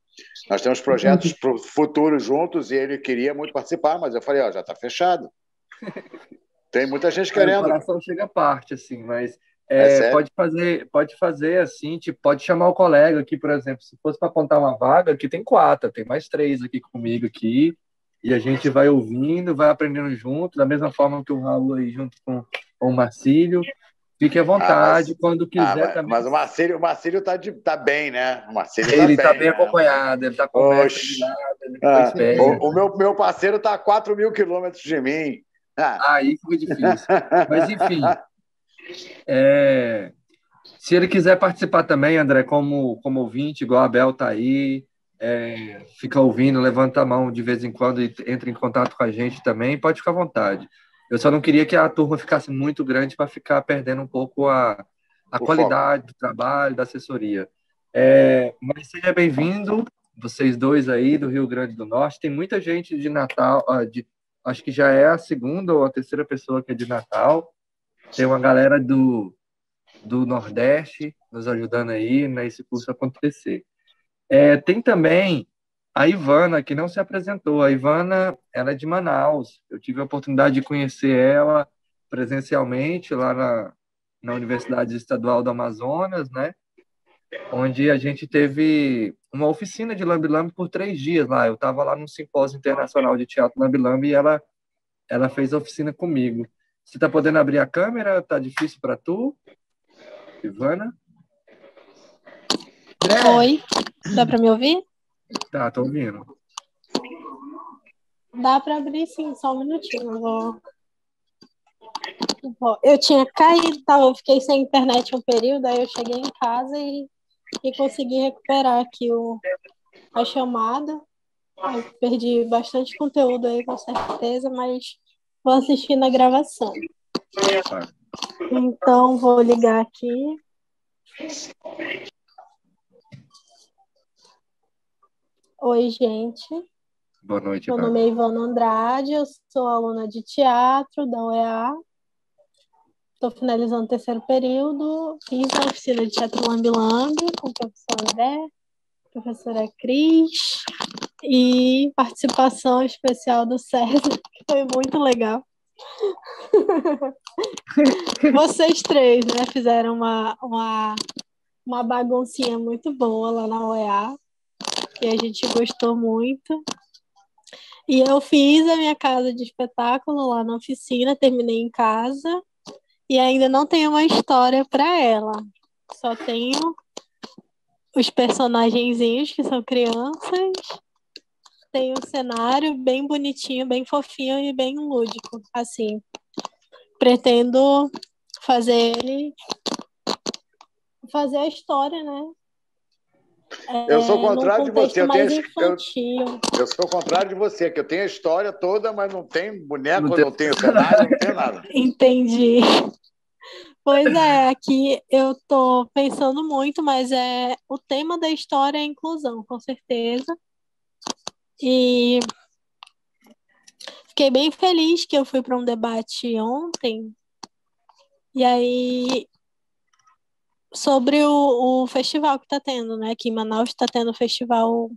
nós temos projetos para o futuro juntos e ele queria muito participar, mas eu falei, já está fechado. Tem muita gente querendo. O coração chega à parte, assim, mas sério? pode fazer assim, tipo, pode chamar o colega aqui, por exemplo, se fosse para apontar uma vaga, aqui tem 4, tem mais 3 aqui comigo aqui, e a gente vai ouvindo, vai aprendendo junto, da mesma forma que o Raul aí junto com o Marcílio. Fique à vontade, quando quiser também. Mas o Marcílio tá bem, né? O Marcílio ele tá bem, né? Acompanhado, ele está com o mestre de lado, o meu parceiro está a 4.000 quilômetros de mim. Aí fica difícil. Mas, enfim, se ele quiser participar também, André, como ouvinte, igual a Bel está aí, fica ouvindo, levanta a mão de vez em quando e entra em contato com a gente também, pode ficar à vontade. Eu só não queria que a turma ficasse muito grande para ficar perdendo um pouco a qualidade do trabalho, da assessoria. Mas seja bem-vindo, vocês dois aí do Rio Grande do Norte. Tem muita gente de Natal, acho que já é a segunda ou a terceira pessoa que é de Natal. Tem uma galera do Nordeste nos ajudando aí nesse curso acontecer. Tem também a Ivana, que não se apresentou. A Ivana, ela é de Manaus. Eu tive a oportunidade de conhecer ela presencialmente lá na Universidade Estadual do Amazonas, né? Onde a gente teve uma oficina de lambe-lambe por 3 dias lá. Eu estava lá no Simpósio Internacional de Teatro Lambe-Lambe e ela fez a oficina comigo. Você está podendo abrir a câmera? Tá difícil para tu, Ivana? Oi, dá para me ouvir? Tá, tô ouvindo. Dá para abrir sim, só um minutinho. Eu tinha caído, eu fiquei sem internet um período, aí eu cheguei em casa e consegui recuperar aqui a chamada. Eu perdi bastante conteúdo aí, com certeza, mas vou assistir na gravação. Então, vou ligar aqui. Oi, gente. Boa noite, Meu nome é Ivana Andrade, eu sou aluna de teatro da UEA. Estou finalizando o 3º período. Fiz a oficina de teatro lambe-lambe com o professor André, professora Cris, e participação especial do César, que foi muito legal. Vocês 3, né, fizeram uma baguncinha muito boa lá na UEA, que a gente gostou muito. E eu fiz a minha casa de espetáculo lá na oficina, terminei em casa e ainda não tenho uma história para ela. Só tenho os personagenzinhos, que são crianças. Tem um cenário bem bonitinho, bem fofinho e bem lúdico, assim. Pretendo fazer a história, né? Eu sou o contrário de você. Eu sou o contrário de você, que eu tenho a história toda, mas não tenho boneco, não tenho cenário, não tenho nada. Entendi. Pois aqui eu estou pensando muito, mas o tema da história é a inclusão, com certeza. E fiquei bem feliz que eu fui para um debate ontem, e aí sobre o festival que está tendo, né? Aqui em Manaus está tendo festival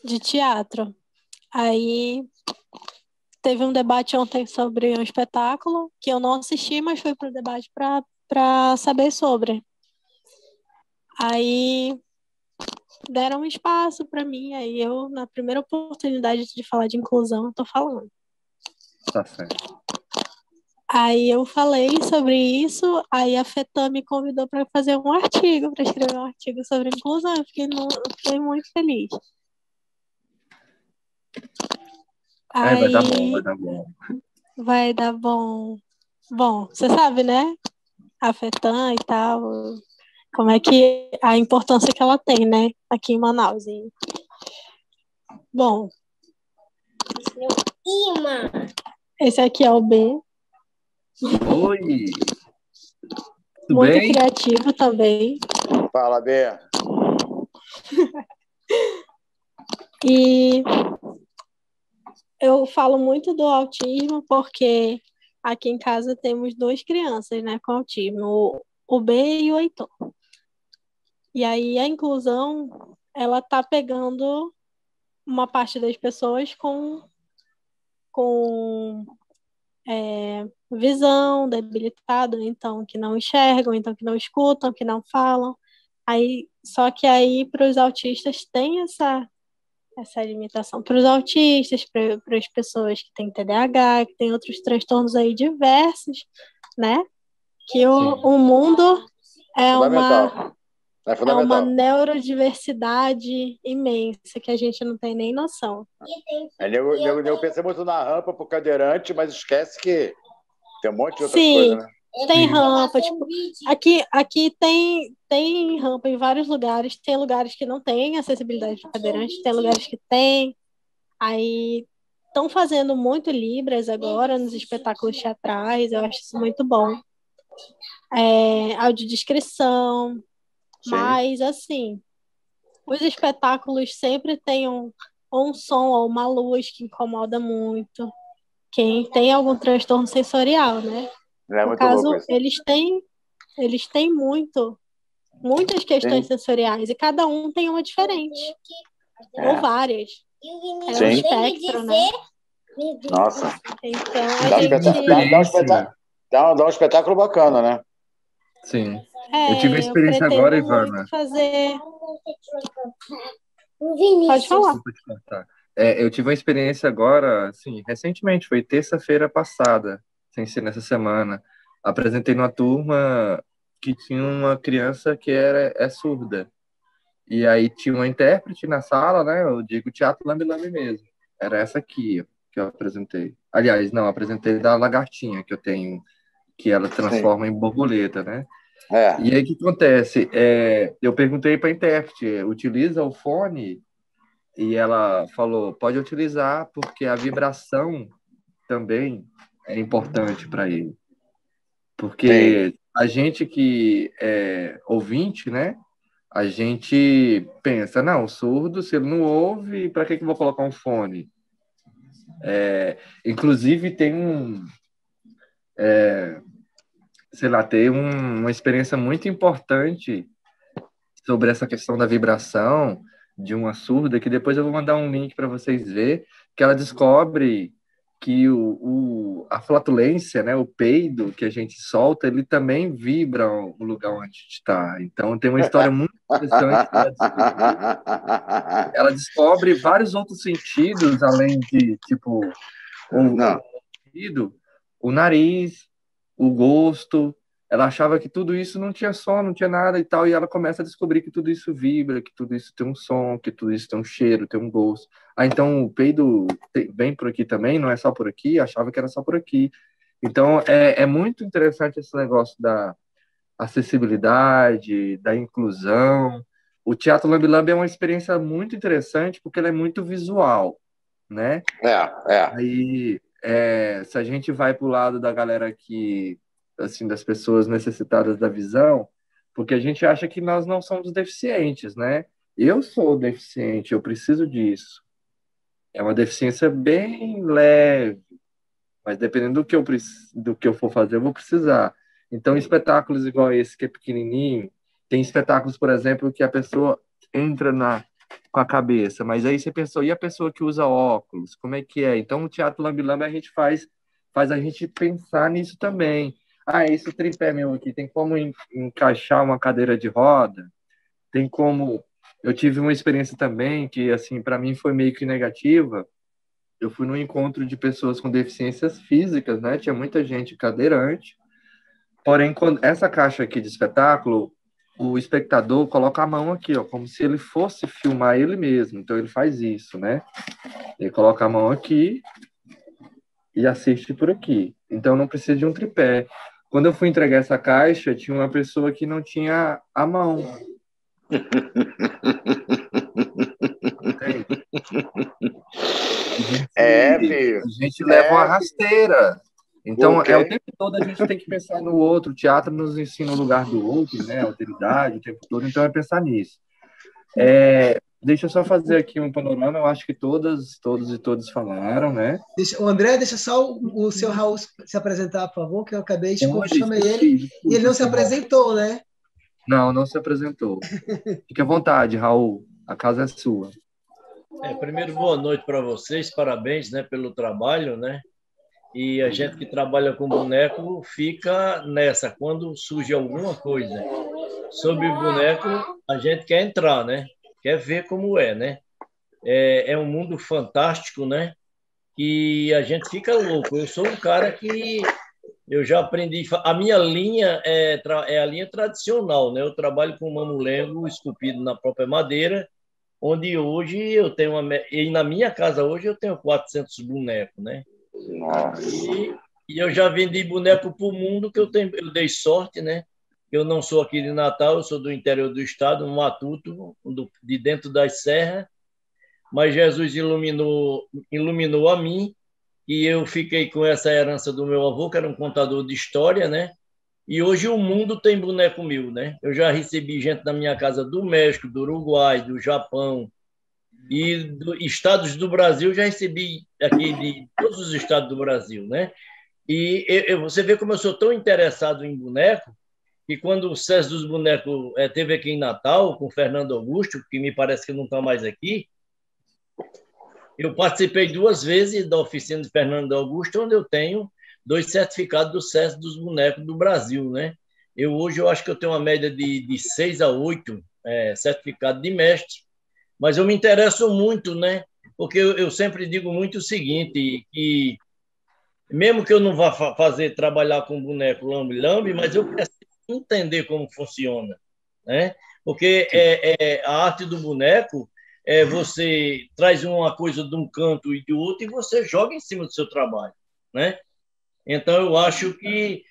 de teatro. Aí teve um debate ontem sobre um espetáculo que eu não assisti, mas fui para o debate para saber sobre. Aí deram um espaço para mim, aí eu, na primeira oportunidade de falar de inclusão, eu tô falando. Tá certo. Aí eu falei sobre isso, aí a FETAM me convidou para fazer um artigo, para escrever um artigo sobre inclusão. Eu fiquei muito feliz. Vai dar bom, Aí vai dar bom. vai dar bom. Bom, você sabe, né? A FETAM e tal, como é que a importância que ela tem, né? Aqui em Manaus. E, bom, esse aqui é o B. Oi! Tudo Muito bem? criativo também. Fala, B. E eu falo muito do autismo porque aqui em casa temos 2 crianças, né, com autismo, o B e o Heitor. E aí a inclusão, ela tá pegando uma parte das pessoas com visão debilitada, então que não enxergam, então que não escutam, que não falam. Aí, só que aí para os autistas tem essa limitação. Para os autistas, para as pessoas que têm TDAH, que têm outros transtornos aí diversos, né? Que o mundo é Fundamental. É uma fundamental. neurodiversidade imensa que a gente não tem nem noção. Eu pensei muito na rampa pro cadeirante, mas esquece que tem um monte de outras Sim, coisas, né? tem rampa, tipo, aqui tem rampa em vários lugares, tem lugares que não tem acessibilidade para cadeirante, tem lugares que tem. Aí estão fazendo muito Libras agora nos espetáculos teatrais, eu acho isso muito bom. Audiodescrição, mas assim, os espetáculos sempre têm um som ou uma luz que incomoda muito quem tem algum transtorno sensorial, né? É No muito caso, louco isso. eles têm muitas questões sensoriais e cada um tem uma diferente, ou várias. É um espectro, né? Nossa. Então, dá um espetáculo bacana, né? Sim. Eu tive a eu experiência pretendo agora, muito Ivana. fazer. Pode falar. Desculpa te cortar. Eu tive uma experiência agora, assim, recentemente, foi terça-feira passada, sem ser nessa semana. Apresentei numa turma que tinha uma criança que é surda. E aí tinha uma intérprete na sala, né? Eu digo teatro lambe-lambe mesmo. Era essa aqui que eu apresentei. Aliás, não, apresentei da lagartinha que eu tenho, que ela transforma em borboleta, né? E aí o que acontece? Eu perguntei para a intérprete, utiliza o fone? E ela falou, pode utilizar, porque a vibração também é importante para ele. Porque a gente que é ouvinte, né? A gente pensa, não, o surdo, se ele não ouve, para que eu vou colocar um fone? Inclusive, tem uma experiência muito importante sobre essa questão da vibração de uma surda, que depois eu vou mandar um link para vocês verem, que ela descobre que a flatulência, né, o peido que a gente solta, ele também vibra o lugar onde a gente está. Então, tem uma história muito interessante que ela descobre vários outros sentidos, além de, tipo, o nariz, o gosto. Ela achava que tudo isso não tinha som, não tinha nada e tal, e ela começa a descobrir que tudo isso vibra, que tudo isso tem um som, que tudo isso tem um cheiro, tem um gosto. Então o peido vem por aqui também, não é só por aqui, achava que era só por aqui. Então é muito interessante esse negócio da acessibilidade, da inclusão. O Teatro Lambe Lambe é uma experiência muito interessante porque ela é muito visual, né? Aí, se a gente vai para o lado da galera que, assim, das pessoas necessitadas da visão, porque a gente acha que nós não somos deficientes, né? Eu sou deficiente, eu preciso disso. É uma deficiência bem leve, mas dependendo do que eu for fazer, eu vou precisar. Então, espetáculos igual esse, que é pequenininho, tem espetáculos, por exemplo, que a pessoa entra com a cabeça, mas aí você pensou, e a pessoa que usa óculos, como é que é? Então, o Teatro Lambi-Lambi a gente faz a gente pensar nisso também. Ah, esse tripé meu aqui, tem como encaixar uma cadeira de roda? Tem como... Eu tive uma experiência também que, assim, para mim foi meio que negativa. Eu fui num encontro de pessoas com deficiências físicas, né? Tinha muita gente cadeirante. Porém, quando essa caixa aqui de espetáculo, o espectador coloca a mão aqui, ó, como se ele fosse filmar ele mesmo. Então, ele faz isso, né? Ele coloca a mão aqui e assiste por aqui. Então, não precisa de um tripé. Quando eu fui entregar essa caixa, tinha uma pessoa que não tinha a mão. Filho. A gente leva uma rasteira. Então, o tempo todo a gente tem que pensar no outro. O teatro nos ensina o lugar do outro, né? A alteridade, o tempo todo. Então, é pensar nisso. Deixa eu só fazer aqui um panorama. Eu acho que todos e todas falaram, né? O André, deixa só o seu Raul se apresentar, por favor, que eu acabei de chamar ele e ele não se apresentou, né? Não se apresentou. Fique à vontade, Raul. A casa é sua. Primeiro, boa noite para vocês. Parabéns, né, pelo trabalho, né? E a gente que trabalha com boneco fica nessa. Quando surge alguma coisa sobre boneco, a gente quer entrar, né? Quer ver como é, né? É um mundo fantástico, né? E a gente fica louco. Eu sou um cara que eu já aprendi... A minha linha é a linha tradicional, né? Eu trabalho com mamulengo esculpido na própria madeira, onde hoje eu tenho e na minha casa hoje eu tenho 400 bonecos, né? E eu já vendi boneco para o mundo, que eu dei sorte, né? Eu não sou aqui de Natal, eu sou do interior do estado, um matuto, de dentro das serras, mas Jesus iluminou a mim, e eu fiquei com essa herança do meu avô, que era um contador de história, né? E hoje o mundo tem boneco meu, né? Eu já recebi gente na minha casa do México, do Uruguai, do Japão e estados do Brasil. Já recebi aqui de todos os estados do Brasil, né? E você vê como eu sou tão interessado em boneco, que quando o César dos Bonecos teve aqui em Natal, com o Fernando Augusto, que me parece que não está mais aqui, eu participei 2 vezes da oficina de Fernando Augusto, onde eu tenho 2 certificados do César dos Bonecos do Brasil, né? Hoje eu acho que eu tenho uma média de 6 a 8 certificados de mestre, mas eu me interesso muito, né? Porque eu sempre digo muito o seguinte, que mesmo que eu não vá trabalhar com boneco lambe-lambe, mas eu preciso entender como funciona, né? Porque a arte do boneco você traz uma coisa de um canto e do outro e você joga em cima do seu trabalho, né? Então, eu acho que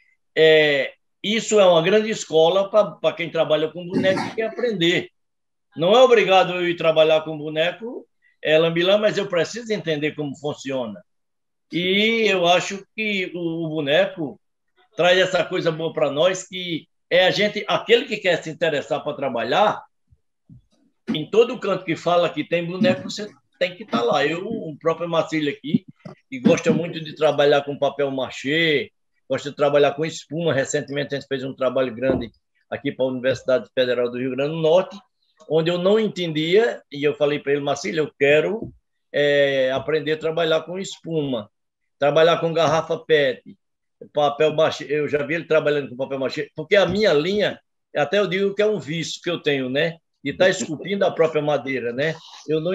isso é uma grande escola para quem trabalha com boneco e quer aprender. Não é obrigado eu ir trabalhar com boneco lambi-lambi, mas eu preciso entender como funciona. E eu acho que o boneco traz essa coisa boa para nós, que aquele que quer se interessar para trabalhar, em todo canto que fala que tem boneco, você tem que estar lá. O próprio Marcílio aqui, que gosta muito de trabalhar com papel machê, gosta de trabalhar com espuma. Recentemente a gente fez um trabalho grande aqui para a Universidade Federal do Rio Grande do Norte, onde eu não entendia, e eu falei para ele, Marcílio, eu quero aprender a trabalhar com espuma, trabalhar com garrafa PET, papel machê. Eu já vi ele trabalhando com papel machê, porque a minha linha, até eu digo que é um vício que eu tenho, né? E está esculpindo a própria madeira, né? Eu não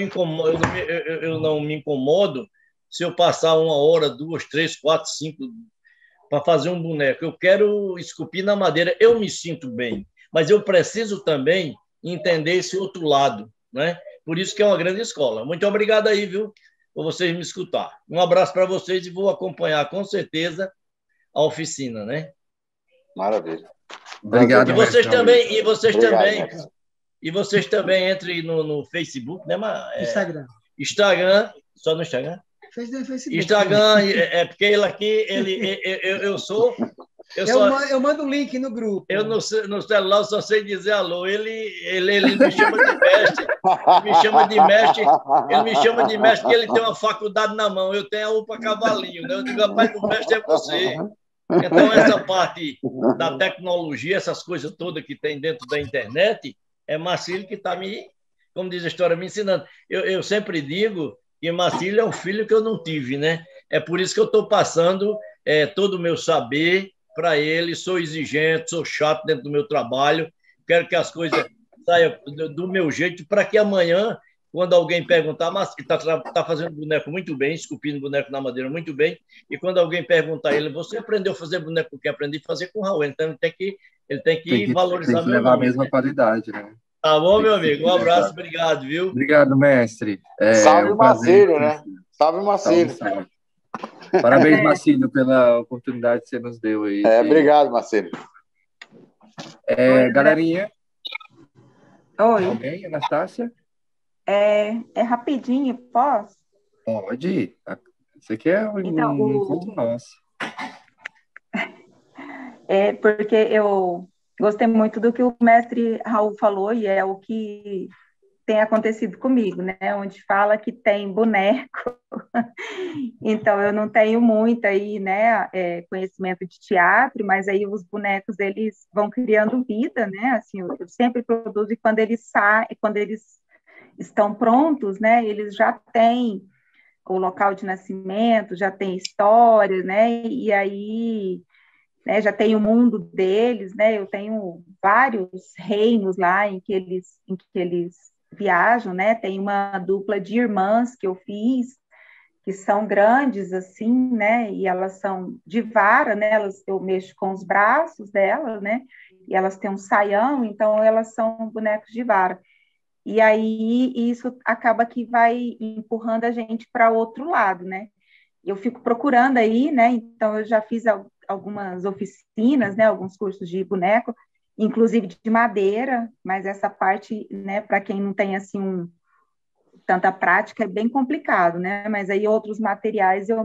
me incomodo se eu passar 1 hora, 2, 3, 4, 5 para fazer um boneco. Eu quero esculpir na madeira, eu me sinto bem, mas eu preciso também entender esse outro lado, né? Por isso que é uma grande escola. Muito obrigado aí, viu, por vocês me escutar. Um abraço para vocês e vou acompanhar com certeza a oficina, né? Maravilha. Obrigado. E vocês também, Obrigado, e vocês também entrem no Facebook, né? Instagram. Instagram, só no Instagram? Facebook. Instagram, porque ele aqui, eu sou Eu mando o link no grupo. Eu no celular eu só sei dizer alô. Ele me chama de mestre. Ele me chama de mestre porque ele tem uma faculdade na mão. Eu tenho a UPA Cavalinho, né? Eu digo, rapaz, o mestre é você. Então, essa parte da tecnologia, essas coisas todas que tem dentro da internet, é Marcílio que está como diz a história, me ensinando. Eu sempre digo que Marcílio é um filho que eu não tive, né? É por isso que eu estou passando todo o meu saber para ele. Sou exigente, sou chato dentro do meu trabalho, quero que as coisas saiam do meu jeito, para que amanhã, quando alguém perguntar, mas está fazendo boneco muito bem, esculpindo boneco na madeira muito bem, e quando alguém perguntar a ele, você aprendeu a fazer boneco que aprendi a fazer com o Raul, então ele tem que valorizar tem que meu levar nome, a mesma qualidade, né? Tá bom, meu amigo? Um abraço, obrigado, viu? Obrigado, mestre. Salve um prazer. Marcílio, né? Salve Marcílio. Salve. Parabéns, Marcílio, pela oportunidade que você nos deu aí. Obrigado, Marcílio. Galerinha. Oi. Alguém, Anastácia? É rapidinho, posso? Pode. Você quer um encontro nosso. Porque eu gostei muito do que o mestre Raul falou, e é o que tem acontecido comigo, né? Onde fala que tem boneco. Então, eu não tenho muito aí, né, conhecimento de teatro, mas aí os bonecos, eles vão criando vida, né? Assim, eu sempre produzo, e quando eles saem, quando eles estão prontos, né, eles já têm o local de nascimento, já tem história, né? E aí, né, já tem o mundo deles, né? Eu tenho vários reinos lá em que eles viajam, né? Tem uma dupla de irmãs que eu fiz, que são grandes, assim, né? E elas são de vara, né? Eu mexo com os braços delas, né? E elas têm um saião, então elas são bonecos de vara. E aí isso acaba que vai empurrando a gente para outro lado, né? Eu fico procurando aí, né? Então eu já fiz algumas oficinas, né? Alguns cursos de boneco, inclusive de madeira, mas essa parte, né? Para quem não tem assim tanta prática é bem complicado, né? Mas aí outros materiais eu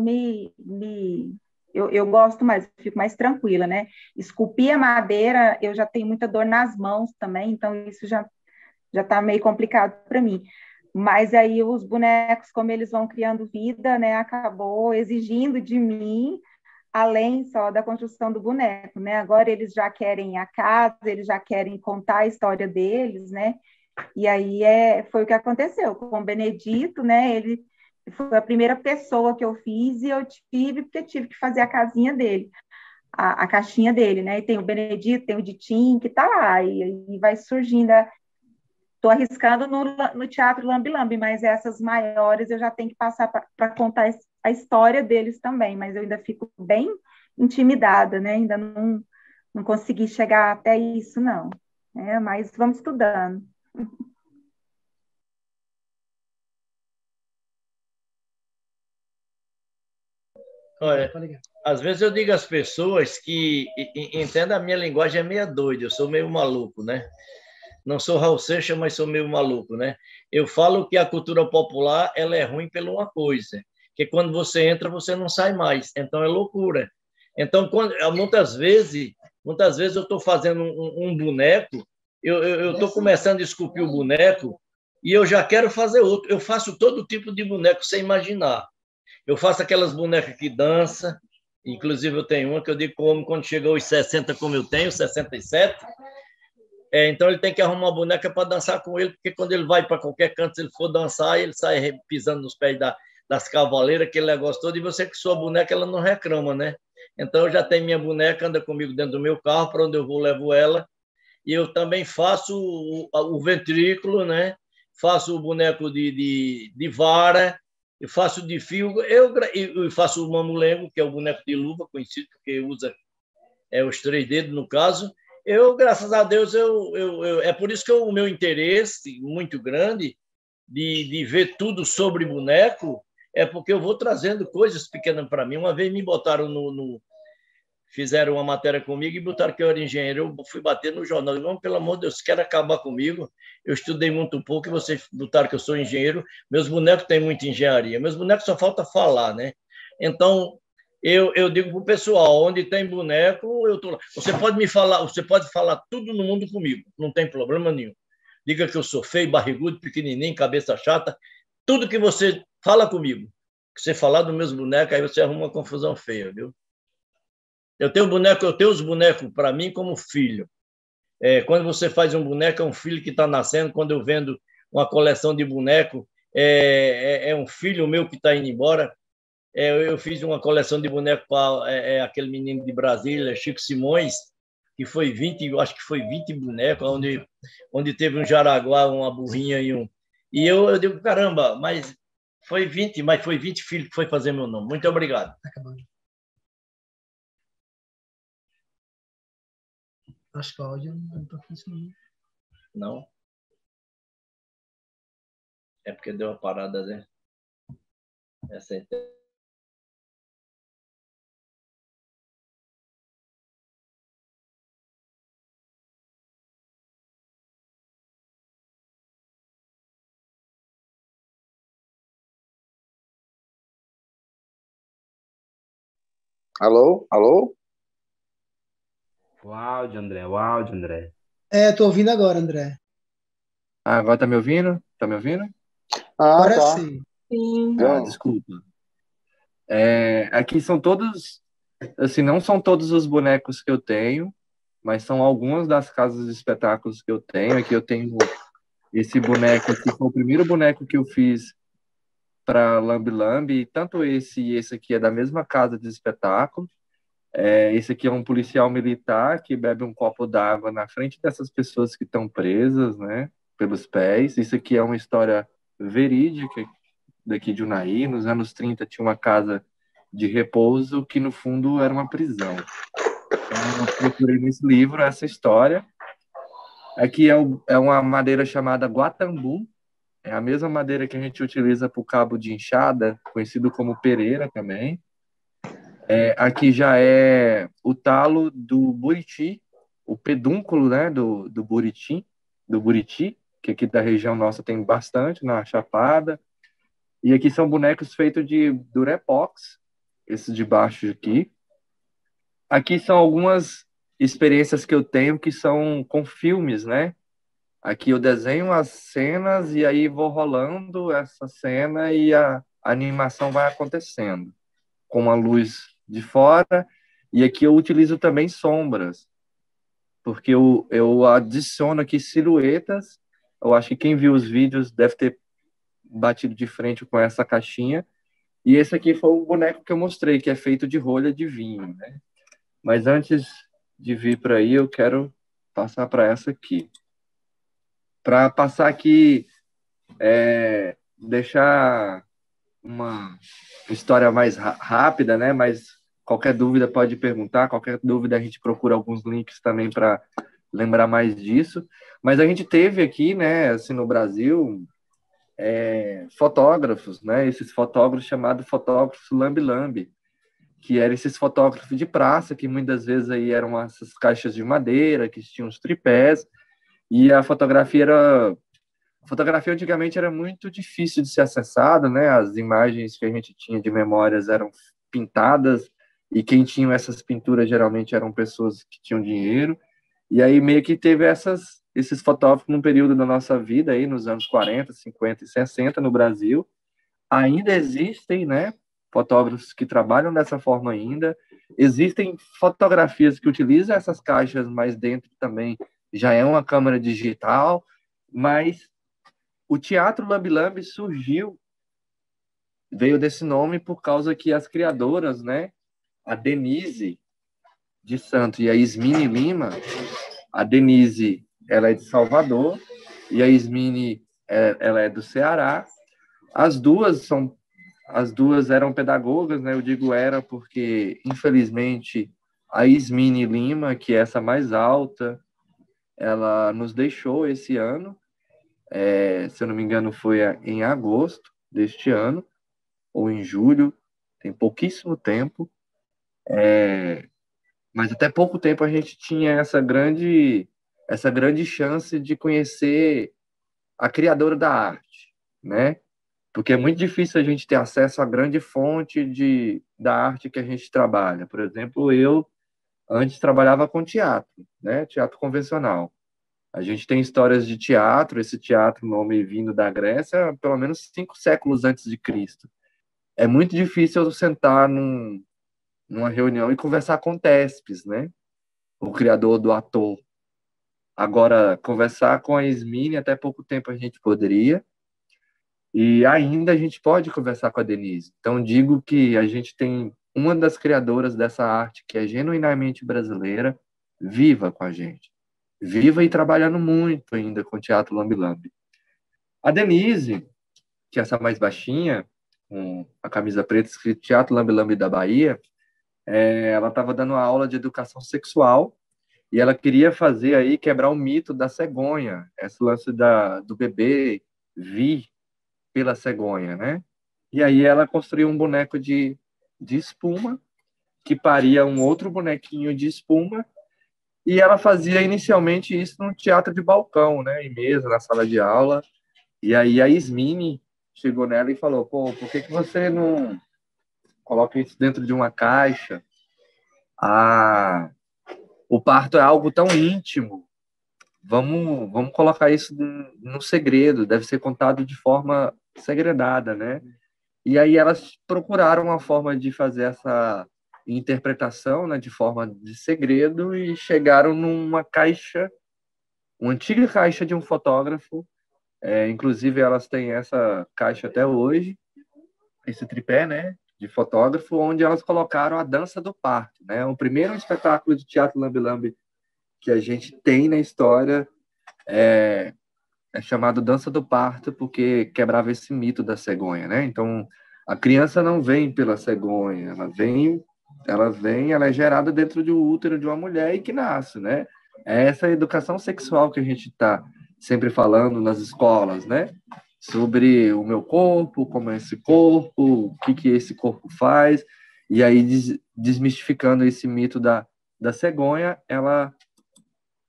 gosto mais, fico mais tranquila, né? Esculpir a madeira, eu já tenho muita dor nas mãos também, então isso já está meio complicado para mim. Mas aí os bonecos, como eles vão criando vida, né? Acabou exigindo de mim, além só da construção do boneco, né? Agora eles já querem a casa, eles já querem contar a história deles, né? E aí foi o que aconteceu com o Benedito, né? Ele foi a primeira pessoa que eu fiz, e eu tive que fazer a casinha dele, a caixinha dele, né? E tem o Benedito, tem o Ditim, que tá lá, e vai surgindo. Estou arriscando no Teatro Lambi Lambi, mas essas maiores eu já tenho que passar para contar a história deles também, mas eu ainda fico bem intimidada, né? Ainda não consegui chegar até isso, não. Mas vamos estudando. Olha, às vezes eu digo às pessoas que entenda, a minha linguagem é meio doida, eu sou meio maluco, né? Não sou Raul Seixas, mas sou meio maluco, né? Eu falo que a cultura popular ela é ruim pela uma coisa, que quando você entra, você não sai mais, então é loucura. Então, muitas vezes eu estou fazendo um boneco, eu estou começando a esculpir o boneco e eu já quero fazer outro. Eu faço todo tipo de boneco sem imaginar. Eu faço aquelas bonecas que dançam, inclusive eu tenho uma que eu digo quando chega aos 60, como eu tenho, 67, então ele tem que arrumar uma boneca para dançar com ele, porque quando ele vai para qualquer canto, se ele for dançar, ele sai pisando nos pés das cavaleiras, aquele negócio todo, e você que sua boneca, ela não reclama, né? Então eu já tenho minha boneca, anda comigo dentro do meu carro, para onde eu vou, levo ela, e eu também faço o ventrículo, né? Faço o boneco de vara, eu faço de fio, eu faço o mamulengo, que é o boneco de luva, conhecido, porque usa os 3 dedos, no caso. Graças a Deus, é por isso que o meu interesse muito grande de ver tudo sobre boneco, é porque eu vou trazendo coisas pequenas para mim. Uma vez me botaram fizeram uma matéria comigo e botaram que eu era engenheiro. Eu fui bater no jornal. Eu disse, pelo amor de Deus, quer acabar comigo? Eu estudei muito pouco e vocês botaram que eu sou engenheiro. Meus bonecos têm muita engenharia. Meus bonecos só falta falar, né? Então, eu digo para o pessoal, onde tem boneco, eu tô lá. Você pode falar tudo no mundo comigo, não tem problema nenhum. Diga que eu sou feio, barrigudo, pequenininho, cabeça chata, tudo que você fala comigo. Que você falar dos meus bonecos, aí você arruma uma confusão feia, viu? Eu tenho os bonecos para mim como filho. Quando você faz um boneco, é um filho que está nascendo. Quando eu vendo uma coleção de boneco, é um filho meu que está indo embora. Eu fiz uma coleção de bonecos para aquele menino de Brasília, Chico Simões, que foi 20, acho que foi 20 bonecos, onde teve um jaraguá, uma burrinha e um. E eu digo, caramba, mas foi 20 filhos que foi fazer meu nome. Muito obrigado. Acho que o áudio não está funcionando. Não? É porque deu uma parada, né? Alô? Alô? O áudio, André, o áudio, André. Tô ouvindo agora, André. Agora tá me ouvindo? Tá me ouvindo? Agora tá. sim. Sim. Desculpa. Aqui são todos, assim, não são todos os bonecos que eu tenho, mas são algumas das casas de espetáculos que eu tenho. Aqui eu tenho esse boneco aqui, foi o primeiro boneco que eu fiz para Lambi Lambi, tanto esse e esse aqui é da mesma casa de espetáculo. Esse aqui é um policial militar que bebe um copo d'água na frente dessas pessoas que estão presas, né, pelos pés. Isso aqui é uma história verídica daqui de Unai. Nos anos 30 tinha uma casa de repouso que no fundo era uma prisão. Então, eu procurei nesse livro essa história. Aqui é uma madeira chamada guatambu. É a mesma madeira que a gente utiliza para o cabo de enxada, conhecido como pereira também. Aqui já é o talo do buriti, o pedúnculo, né, do buriti, que aqui da região nossa tem bastante, na Chapada. E aqui são bonecos feitos de durepox, esses de baixo aqui. Aqui são algumas experiências que eu tenho que são com filmes, né? Aqui eu desenho as cenas e aí vou rolando essa cena e a animação vai acontecendo com a luz de fora. E aqui eu utilizo também sombras, porque eu adiciono aqui silhuetas. Eu acho que quem viu os vídeos deve ter batido de frente com essa caixinha. E esse aqui foi o boneco que eu mostrei, que é feito de rolha de vinho, né? Mas antes de vir para aí, eu quero passar para essa aqui. Para passar aqui, deixar uma história mais rápida, né? Mas qualquer dúvida pode perguntar, qualquer dúvida a gente procura alguns links também para lembrar mais disso. Mas a gente teve aqui, né, assim, no Brasil, fotógrafos, né? Esses fotógrafos chamados fotógrafos lambi-lambi, que eram esses fotógrafos de praça, que muitas vezes aí eram essas caixas de madeira, que tinham os tripés, e a fotografia antigamente era muito difícil de ser acessada, né? As imagens que a gente tinha de memórias eram pintadas, e quem tinha essas pinturas geralmente eram pessoas que tinham dinheiro, e aí meio que teve esses fotógrafos num período da nossa vida, aí nos anos 40, 50 e 60 no Brasil. Ainda existem, né, fotógrafos que trabalham dessa forma ainda. Existem fotografias que utilizam essas caixas, mas dentro também já é uma câmera digital. Mas o Teatro Lambi-Lambi veio desse nome por causa que as criadoras, né, a Denise de Santos e a Ismini Lima, a Denise, ela é de Salvador, e a Ismini, ela é do Ceará. As duas eram pedagogas, né? Eu digo era porque, infelizmente, a Ismini Lima, que é essa mais alta, ela nos deixou esse ano. Se eu não me engano, foi em agosto deste ano, ou em julho, tem pouquíssimo tempo. Mas até pouco tempo a gente tinha essa grande chance de conhecer a criadora da arte, né? porque é muito difícil a gente ter acesso à grande fonte da arte que a gente trabalha. Por exemplo, eu antes trabalhava com teatro, né? Teatro convencional. A gente tem histórias de teatro, esse teatro, nome vindo da Grécia, pelo menos 5 séculos antes de Cristo. É muito difícil eu sentar numa reunião e conversar com Tespes, né? O criador do ator. Agora, conversar com a Ismene, até pouco tempo a gente poderia, e ainda a gente pode conversar com a Denise. Então, digo que a gente tem uma das criadoras dessa arte que é genuinamente brasileira, viva com a gente. Viva e trabalhando muito ainda com o Teatro Lambi-Lambi. A Denise, que é essa mais baixinha, com a camisa preta escrito Teatro Lambi-Lambi da Bahia, ela estava dando uma aula de educação sexual e ela queria fazer aí, quebrar o mito da cegonha, esse lance do bebê vir pela cegonha, né? E aí ela construiu um boneco de espuma, que paria um outro bonequinho de espuma, e ela fazia inicialmente isso num teatro de balcão, né? Em mesa, na sala de aula. E aí a Ismene chegou nela e falou, pô, por que você não coloca isso dentro de uma caixa? O parto é algo tão íntimo. Vamos colocar isso no segredo, deve ser contado de forma segredada, né? E aí elas procuraram uma forma de fazer essa interpretação, né, de forma de segredo, e chegaram numa caixa, uma antiga caixa de um fotógrafo. Inclusive, elas têm essa caixa até hoje, esse tripé, né, de fotógrafo, onde elas colocaram a dança do parto, né? O primeiro espetáculo de teatro Lambi-Lambi que a gente tem na história é chamado Dança do Parto, porque quebrava esse mito da cegonha, né? Então, a criança não vem pela cegonha, ela é gerada dentro do útero de uma mulher e que nasce, né? É essa educação sexual que a gente está sempre falando nas escolas, né? Sobre o meu corpo, como é esse corpo, o que esse corpo faz, e aí desmistificando esse mito da cegonha, ela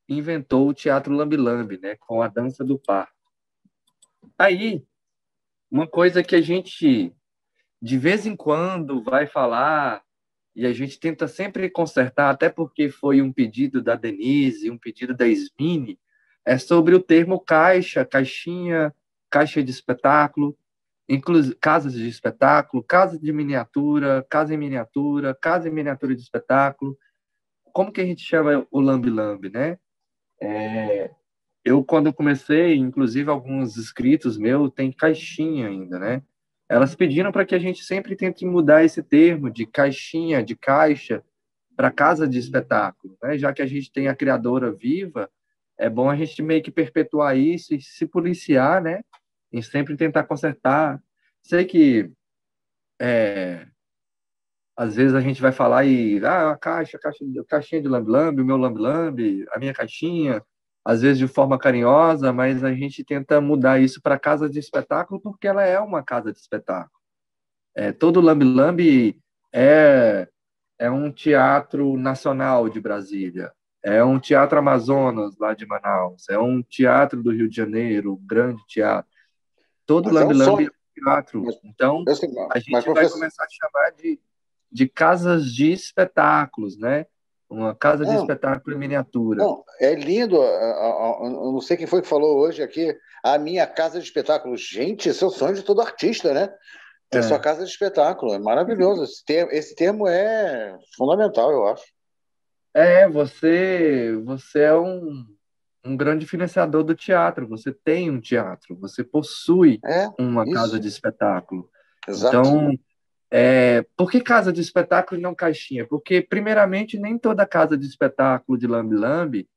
inventou o teatro Lambi-Lambi, né, com a dança do parto. Aí, uma coisa que a gente, de vez em quando, vai falar, e a gente tenta sempre consertar, até porque foi um pedido da Denise, um pedido da Ismene, é sobre o termo caixa, caixinha, caixa de espetáculo, casas de espetáculo, casa de miniatura, casa em miniatura, casa em miniatura de espetáculo. Como que a gente chama o Lambi-Lambi, né? Quando eu comecei, inclusive alguns inscritos meus têm caixinha ainda, né? Elas pediram para que a gente sempre tente mudar esse termo de caixinha, de caixa, para casa de espetáculo, né? Já que a gente tem a criadora viva, é bom a gente meio que perpetuar isso e se policiar, né? E sempre tentar consertar. Sei que às vezes a gente vai falar a caixinha de Lambi-Lambi, o meu Lambi-Lambi, a minha caixinha, às vezes de forma carinhosa, mas a gente tenta mudar isso para casa de espetáculo porque ela é uma casa de espetáculo. Todo Lambi-Lambi é um teatro nacional de Brasília, é um teatro Amazonas lá de Manaus, é um teatro do Rio de Janeiro, um grande teatro. Todo Lambi-Lambi é um teatro. Então, a gente vai começar a chamar de casas de espetáculos, né? Uma casa de espetáculo em miniatura. Não, é lindo. Eu não sei quem foi que falou hoje aqui, a minha casa de espetáculo. Gente, esse é o sonho de todo artista, né? Ter sua casa de espetáculo. É maravilhoso. Esse termo é fundamental, eu acho. Você é um grande financiador do teatro. Você tem um teatro. Você possui uma casa de espetáculo. Exato. Então, por que casa de espetáculo e não caixinha? Porque, primeiramente, nem toda casa de espetáculo de Lambi-Lambi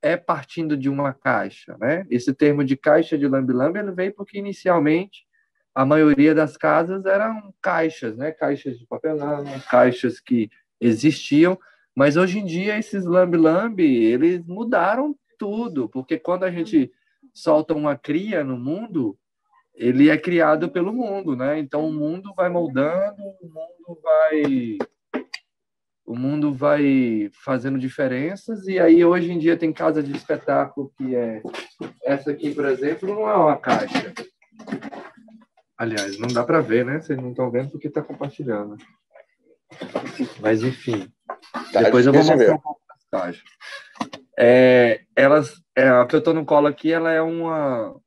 é partindo de uma caixa, né? Esse termo de caixa de Lambi-Lambi ele veio porque, inicialmente, a maioria das casas eram caixas, né? Caixas de papelão, caixas que existiam, mas hoje em dia esses Lambi-Lambi, eles mudaram tudo, porque quando a gente solta uma cria no mundo, ele é criado pelo mundo, né? Então o mundo vai moldando, o mundo vai fazendo diferenças, e aí hoje em dia tem casa de espetáculo que essa aqui, por exemplo, não é uma caixa. Aliás, não dá para ver, né? Vocês não estão vendo porque está compartilhando. Mas, enfim. Tá depois eu vou difícil mostrar ver. um pouco das caixas. A que eu estou no colo aqui, ela é um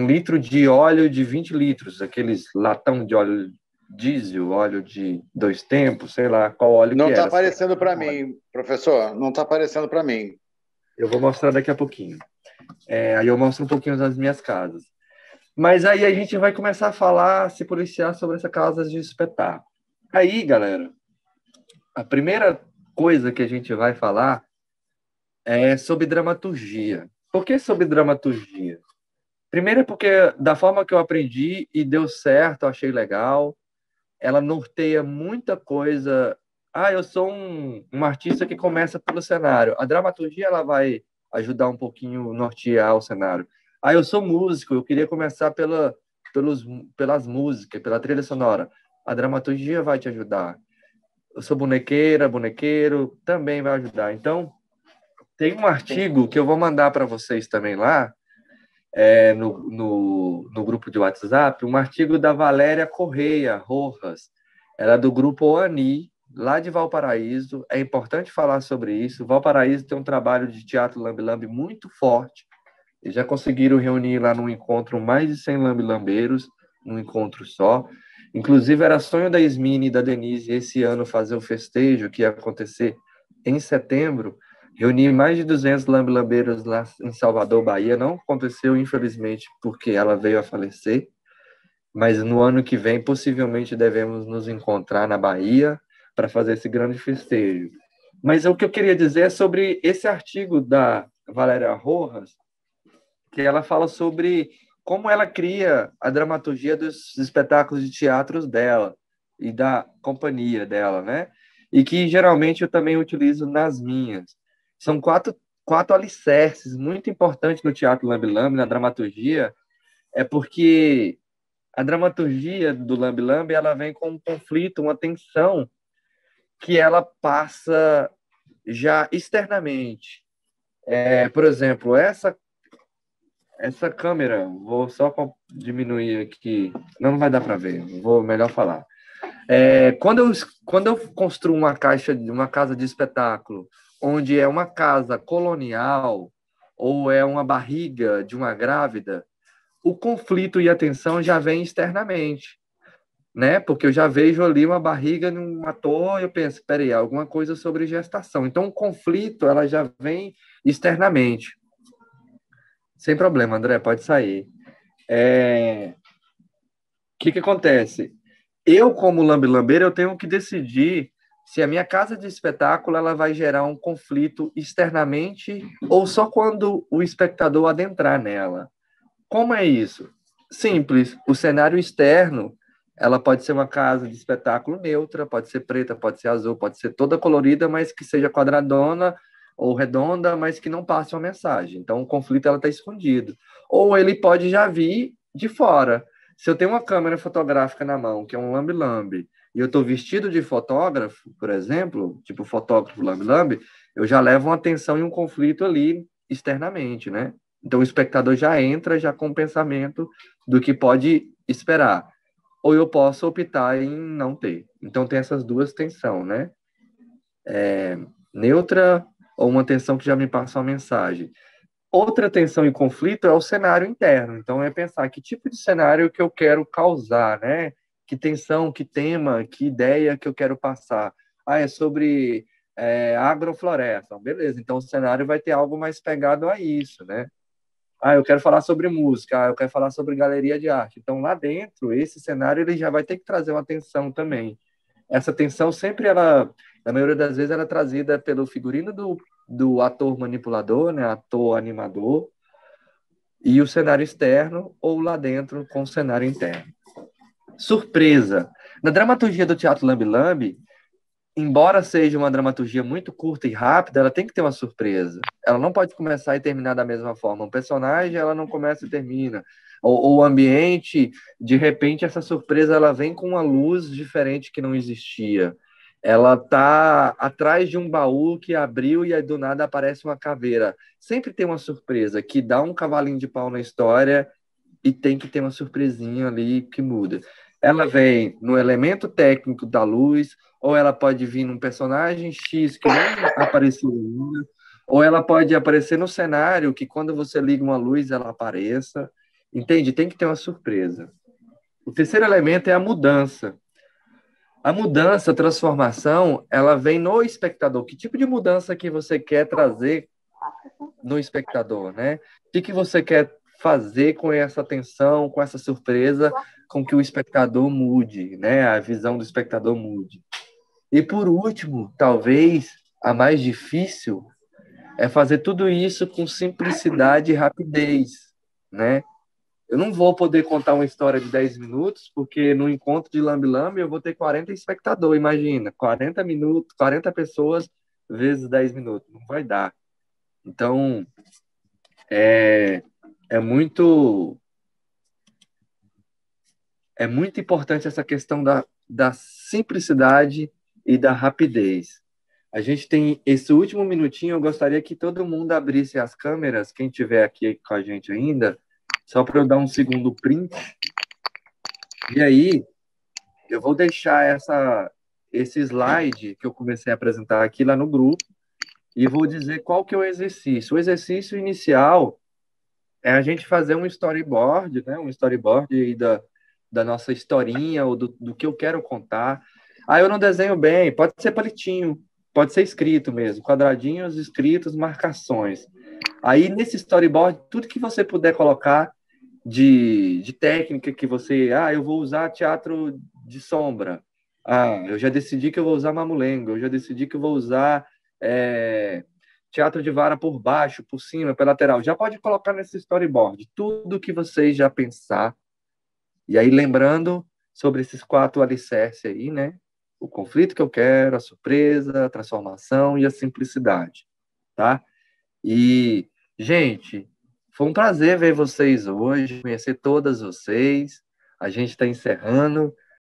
litro de óleo de 20 litros, aqueles latão de óleo diesel, óleo de 2 tempos, sei lá qual óleo Não que está era. aparecendo para mim, professor. Não está aparecendo para mim. Eu vou mostrar daqui a pouquinho. Aí eu mostro um pouquinho das minhas casas. Mas aí a gente vai começar a falar, se policiar sobre essa casa de espetáculo. Aí, galera, a primeira coisa que a gente vai falar é sobre dramaturgia. Por que sobre dramaturgia? Primeiro é porque, da forma que eu aprendi e deu certo, eu achei legal, ela norteia muita coisa. Eu sou um artista que começa pelo cenário. A dramaturgia ela vai ajudar um pouquinho a nortear o cenário. Eu sou músico, eu queria começar pelas músicas, pela trilha sonora. A dramaturgia vai te ajudar. Eu sou bonequeira, bonequeiro, também vai ajudar. Então, tem um artigo que eu vou mandar para vocês também lá, no grupo de WhatsApp, um artigo da Valéria Correia Rojas. Ela é do grupo OANI, lá de Valparaíso. É importante falar sobre isso. Valparaíso tem um trabalho de teatro lambe-lambe muito forte. Eles já conseguiram reunir lá num encontro mais de 100 lambe-lambeiros, num encontro só. Inclusive, era sonho da Ismine e da Denise esse ano fazer o festejo que ia acontecer em setembro, reunir mais de 200 lambe-lambeiros lá em Salvador, Bahia. Não aconteceu, infelizmente, porque ela veio a falecer, mas no ano que vem, possivelmente, devemos nos encontrar na Bahia para fazer esse grande festejo. Mas o que eu queria dizer é sobre esse artigo da Valéria Rojas, que ela fala sobre como ela cria a dramaturgia dos espetáculos de teatros dela e da companhia dela, né? E que geralmente eu também utilizo nas minhas. São quatro alicerces muito importantes no teatro lambe-lambe, na dramaturgia, porque a dramaturgia do lambe-lambe ela vem com um conflito, uma tensão que ela passa já externamente. Por exemplo, essa câmera, vou só diminuir aqui, não vai dar para ver, vou melhor falar. Quando eu construo uma casa de espetáculo, onde é uma casa colonial ou é uma barriga de uma grávida, o conflito e a tensão já vem externamente, né? Porque eu já vejo ali uma barriga num ator e eu penso, peraí, alguma coisa sobre gestação. Então, o conflito ela já vem externamente. Sem problema, André, pode sair. O que acontece? Eu, como lambe-lambeiro, eu tenho que decidir se a minha casa de espetáculo ela vai gerar um conflito externamente ou só quando o espectador adentrar nela. Como é isso? Simples. O cenário externo, ela pode ser uma casa de espetáculo neutra, pode ser preta, pode ser azul, pode ser toda colorida, mas que seja quadradona ou redonda, mas que não passe uma mensagem. Então, o conflito está escondido. Ou ele pode já vir de fora. Se eu tenho uma câmera fotográfica na mão, que é um lambe-lambe, e eu estou vestido de fotógrafo, por exemplo, tipo fotógrafo lambe-lambe, eu já levo uma tensão e um conflito ali externamente, né? Então, o espectador já entra já com o pensamento do que pode esperar. Ou eu posso optar em não ter. Então, tem essas duas tensões, né? Neutra ou uma tensão que já me passa uma mensagem. Outra tensão e conflito é o cenário interno. Então, é pensar que tipo de cenário que eu quero causar, né? Que tensão, que tema, que ideia que eu quero passar. É sobre agrofloresta. Beleza, então o cenário vai ter algo mais pegado a isso, né? Eu quero falar sobre música, eu quero falar sobre galeria de arte. Então, lá dentro, esse cenário ele já vai ter que trazer uma tensão também. Essa tensão sempre, na maioria das vezes, ela é trazida pelo figurino do ator manipulador, né, ator animador, e o cenário externo, ou lá dentro com o cenário interno. Surpresa. Na dramaturgia do teatro lambe-lambe, embora seja uma dramaturgia muito curta e rápida, ela tem que ter uma surpresa. Ela não pode começar e terminar da mesma forma. Um personagem, ela não começa e termina. Ou o ambiente, de repente, essa surpresa ela vem com uma luz diferente que não existia. Ela está atrás de um baú que abriu e aí do nada aparece uma caveira. Sempre tem uma surpresa que dá um cavalinho de pau na história e tem que ter uma surpresinha ali que muda. Ela vem no elemento técnico da luz, ou ela pode vir num personagem X que não apareceu ainda, ou ela pode aparecer no cenário que quando você liga uma luz ela apareça. Entende? Tem que ter uma surpresa. O terceiro elemento é a mudança. A mudança, a transformação, ela vem no espectador. Que tipo de mudança que você quer trazer no espectador, né? O que você quer fazer com essa tensão, com essa surpresa, com que o espectador mude, né? A visão do espectador mude. E por último, talvez a mais difícil é fazer tudo isso com simplicidade e rapidez, né? Eu não vou poder contar uma história de 10 minutos, porque no encontro de lambe-lambe eu vou ter 40 espectadores, imagina, 40 minutos, 40 pessoas vezes 10 minutos, não vai dar. Então, é muito importante essa questão da simplicidade e da rapidez. A gente tem esse último minutinho, eu gostaria que todo mundo abrisse as câmeras, quem estiver aqui com a gente ainda, só para eu dar um segundo print. E aí, eu vou deixar esse slide que eu comecei a apresentar aqui lá no grupo e vou dizer qual que é o exercício. O exercício inicial é a gente fazer um storyboard, né? Um storyboard aí da nossa historinha ou do que eu quero contar. Ah, eu não desenho bem, pode ser palitinho, pode ser escrito mesmo, quadradinhos escritos, marcações. Aí, nesse storyboard, tudo que você puder colocar de técnica que você... Ah, eu vou usar teatro de sombra. Ah, eu já decidi que eu vou usar mamulengo. Eu já decidi que eu vou usar teatro de vara por baixo, por cima, pela lateral. Já pode colocar nesse storyboard tudo que vocês já pensar. E aí, lembrando sobre esses 4 alicerces aí, né? O conflito que eu quero, a surpresa, a transformação e a simplicidade, tá? E, gente, foi um prazer ver vocês hoje, conhecer todas vocês. A gente está encerrando.